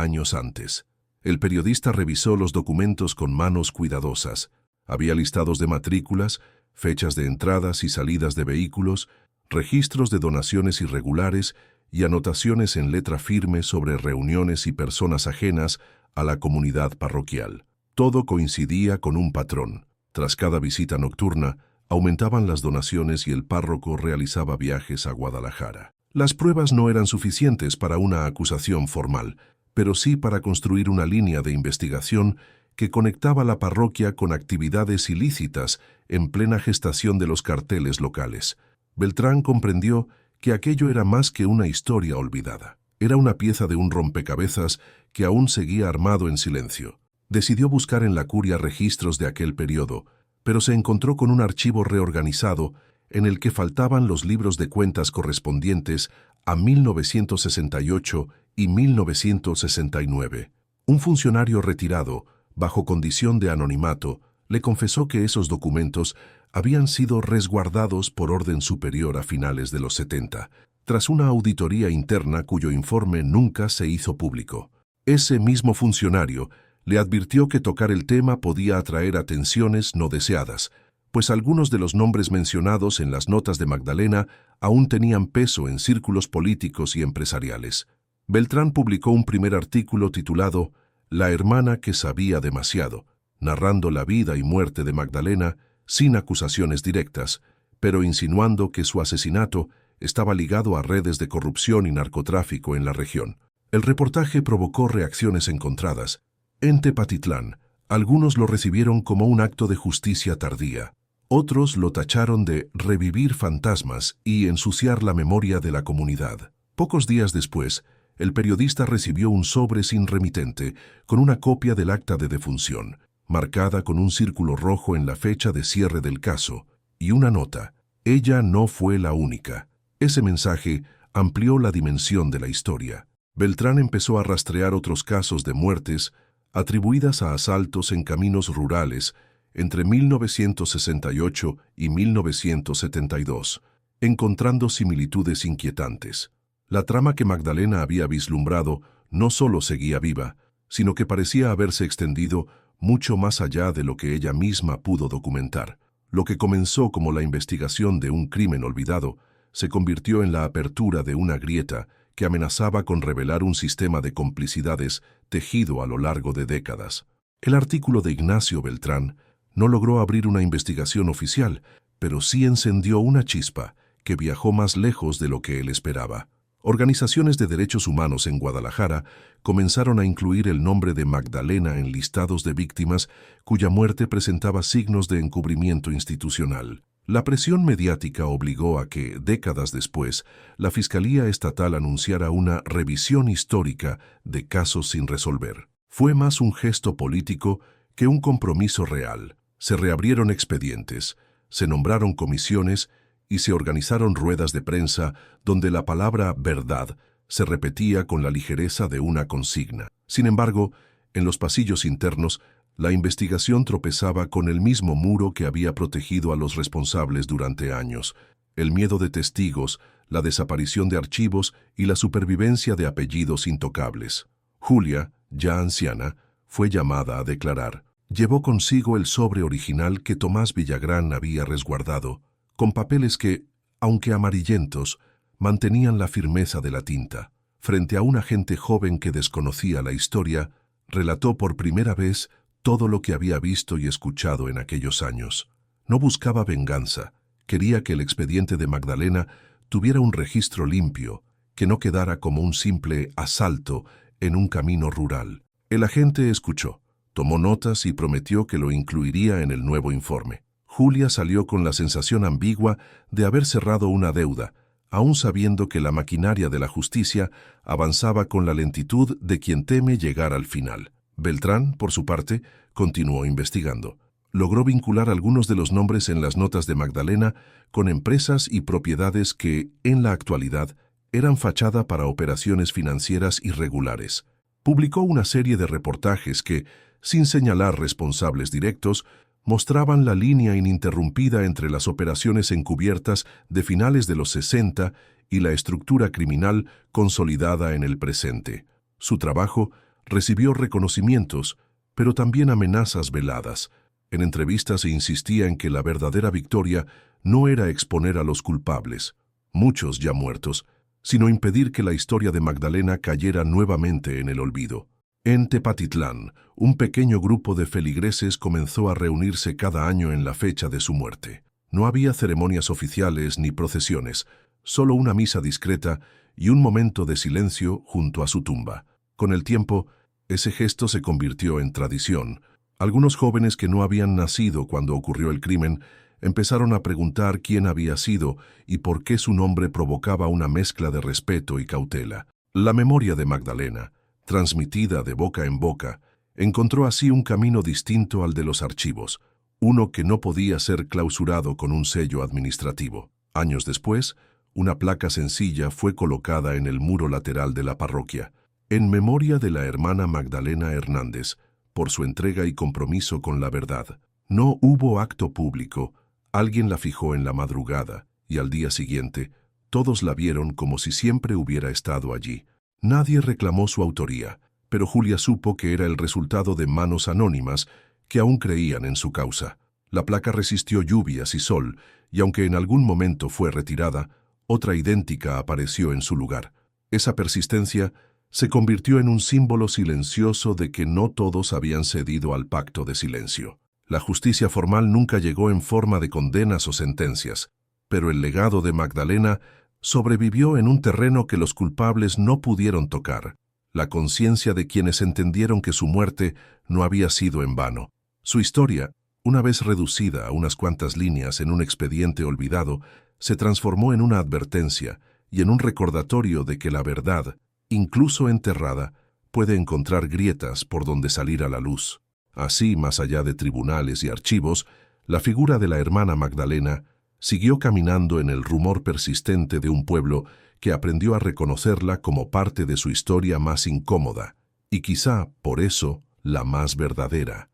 años antes. El periodista revisó los documentos con manos cuidadosas. Había listados de matrículas, fechas de entradas y salidas de vehículos, registros de donaciones irregulares y anotaciones en letra firme sobre reuniones y personas ajenas a la comunidad parroquial. Todo coincidía con un patrón. Tras cada visita nocturna, aumentaban las donaciones y el párroco realizaba viajes a Guadalajara. Las pruebas no eran suficientes para una acusación formal, pero sí para construir una línea de investigación que conectaba la parroquia con actividades ilícitas en plena gestación de los carteles locales. Beltrán comprendió que aquello era más que una historia olvidada. Era una pieza de un rompecabezas que aún seguía armado en silencio. Decidió buscar en la curia registros de aquel periodo, pero se encontró con un archivo reorganizado en el que faltaban los libros de cuentas correspondientes a 1968 y 1969. Un funcionario retirado, bajo condición de anonimato, le confesó que esos documentos habían sido resguardados por orden superior a finales de los 70, tras una auditoría interna cuyo informe nunca se hizo público. Ese mismo funcionario le advirtió que tocar el tema podía atraer atenciones no deseadas, pues algunos de los nombres mencionados en las notas de Magdalena aún tenían peso en círculos políticos y empresariales. Beltrán publicó un primer artículo titulado La hermana que sabía demasiado, narrando la vida y muerte de Magdalena sin acusaciones directas, pero insinuando que su asesinato estaba ligado a redes de corrupción y narcotráfico en la región. El reportaje provocó reacciones encontradas. En Tepatitlán, algunos lo recibieron como un acto de justicia tardía. Otros lo tacharon de revivir fantasmas y ensuciar la memoria de la comunidad. Pocos días después, el periodista recibió un sobre sin remitente con una copia del acta de defunción, marcada con un círculo rojo en la fecha de cierre del caso, y una nota: ella no fue la única. Ese mensaje amplió la dimensión de la historia. Beltrán empezó a rastrear otros casos de muertes atribuidas a asaltos en caminos rurales entre 1968 y 1972, encontrando similitudes inquietantes. La trama que Magdalena había vislumbrado no solo seguía viva, sino que parecía haberse extendido mucho más allá de lo que ella misma pudo documentar. Lo que comenzó como la investigación de un crimen olvidado se convirtió en la apertura de una grieta que amenazaba con revelar un sistema de complicidades tejido a lo largo de décadas. El artículo de Ignacio Beltrán no logró abrir una investigación oficial, pero sí encendió una chispa que viajó más lejos de lo que él esperaba. Organizaciones de derechos humanos en Guadalajara comenzaron a incluir el nombre de Magdalena en listados de víctimas cuya muerte presentaba signos de encubrimiento institucional. La presión mediática obligó a que, décadas después, la Fiscalía Estatal anunciara una revisión histórica de casos sin resolver. Fue más un gesto político que un compromiso real. Se reabrieron expedientes, se nombraron comisiones y se organizaron ruedas de prensa donde la palabra verdad se repetía con la ligereza de una consigna. Sin embargo, en los pasillos internos, la investigación tropezaba con el mismo muro que había protegido a los responsables durante años: el miedo de testigos, la desaparición de archivos y la supervivencia de apellidos intocables. Julia, ya anciana, fue llamada a declarar. Llevó consigo el sobre original que Tomás Villagrán había resguardado, con papeles que, aunque amarillentos, mantenían la firmeza de la tinta. Frente a una gente joven que desconocía la historia, relató por primera vez todo lo que había visto y escuchado en aquellos años. No buscaba venganza, quería que el expediente de Magdalena tuviera un registro limpio, que no quedara como un simple asalto en un camino rural. El agente escuchó, tomó notas y prometió que lo incluiría en el nuevo informe. Julia salió con la sensación ambigua de haber cerrado una deuda, aún sabiendo que la maquinaria de la justicia avanzaba con la lentitud de quien teme llegar al final. Beltrán, por su parte, continuó investigando. Logró vincular algunos de los nombres en las notas de Magdalena con empresas y propiedades que, en la actualidad, eran fachada para operaciones financieras irregulares. Publicó una serie de reportajes que, sin señalar responsables directos, mostraban la línea ininterrumpida entre las operaciones encubiertas de finales de los 60 y la estructura criminal consolidada en el presente. Su trabajo recibió reconocimientos, pero también amenazas veladas. En entrevistas se insistía en que la verdadera victoria no era exponer a los culpables, muchos ya muertos, sino impedir que la historia de Magdalena cayera nuevamente en el olvido. En Tepatitlán, un pequeño grupo de feligreses comenzó a reunirse cada año en la fecha de su muerte. No había ceremonias oficiales ni procesiones, solo una misa discreta y un momento de silencio junto a su tumba. Con el tiempo, ese gesto se convirtió en tradición. Algunos jóvenes que no habían nacido cuando ocurrió el crimen empezaron a preguntar quién había sido y por qué su nombre provocaba una mezcla de respeto y cautela. La memoria de Magdalena, transmitida de boca en boca, encontró así un camino distinto al de los archivos, uno que no podía ser clausurado con un sello administrativo. Años después, una placa sencilla fue colocada en el muro lateral de la parroquia, en memoria de la hermana Magdalena Hernández, por su entrega y compromiso con la verdad. No hubo acto público, alguien la fijó en la madrugada, y al día siguiente, todos la vieron como si siempre hubiera estado allí. Nadie reclamó su autoría, pero Julia supo que era el resultado de manos anónimas que aún creían en su causa. La placa resistió lluvias y sol, y aunque en algún momento fue retirada, otra idéntica apareció en su lugar. Esa persistencia se convirtió en un símbolo silencioso de que no todos habían cedido al pacto de silencio. La justicia formal nunca llegó en forma de condenas o sentencias, pero el legado de Magdalena sobrevivió en un terreno que los culpables no pudieron tocar, la conciencia de quienes entendieron que su muerte no había sido en vano. Su historia, una vez reducida a unas cuantas líneas en un expediente olvidado, se transformó en una advertencia y en un recordatorio de que la verdad, incluso enterrada, puede encontrar grietas por donde salir a la luz. Así, más allá de tribunales y archivos, la figura de la hermana Magdalena siguió caminando en el rumor persistente de un pueblo que aprendió a reconocerla como parte de su historia más incómoda, y quizá, por eso, la más verdadera.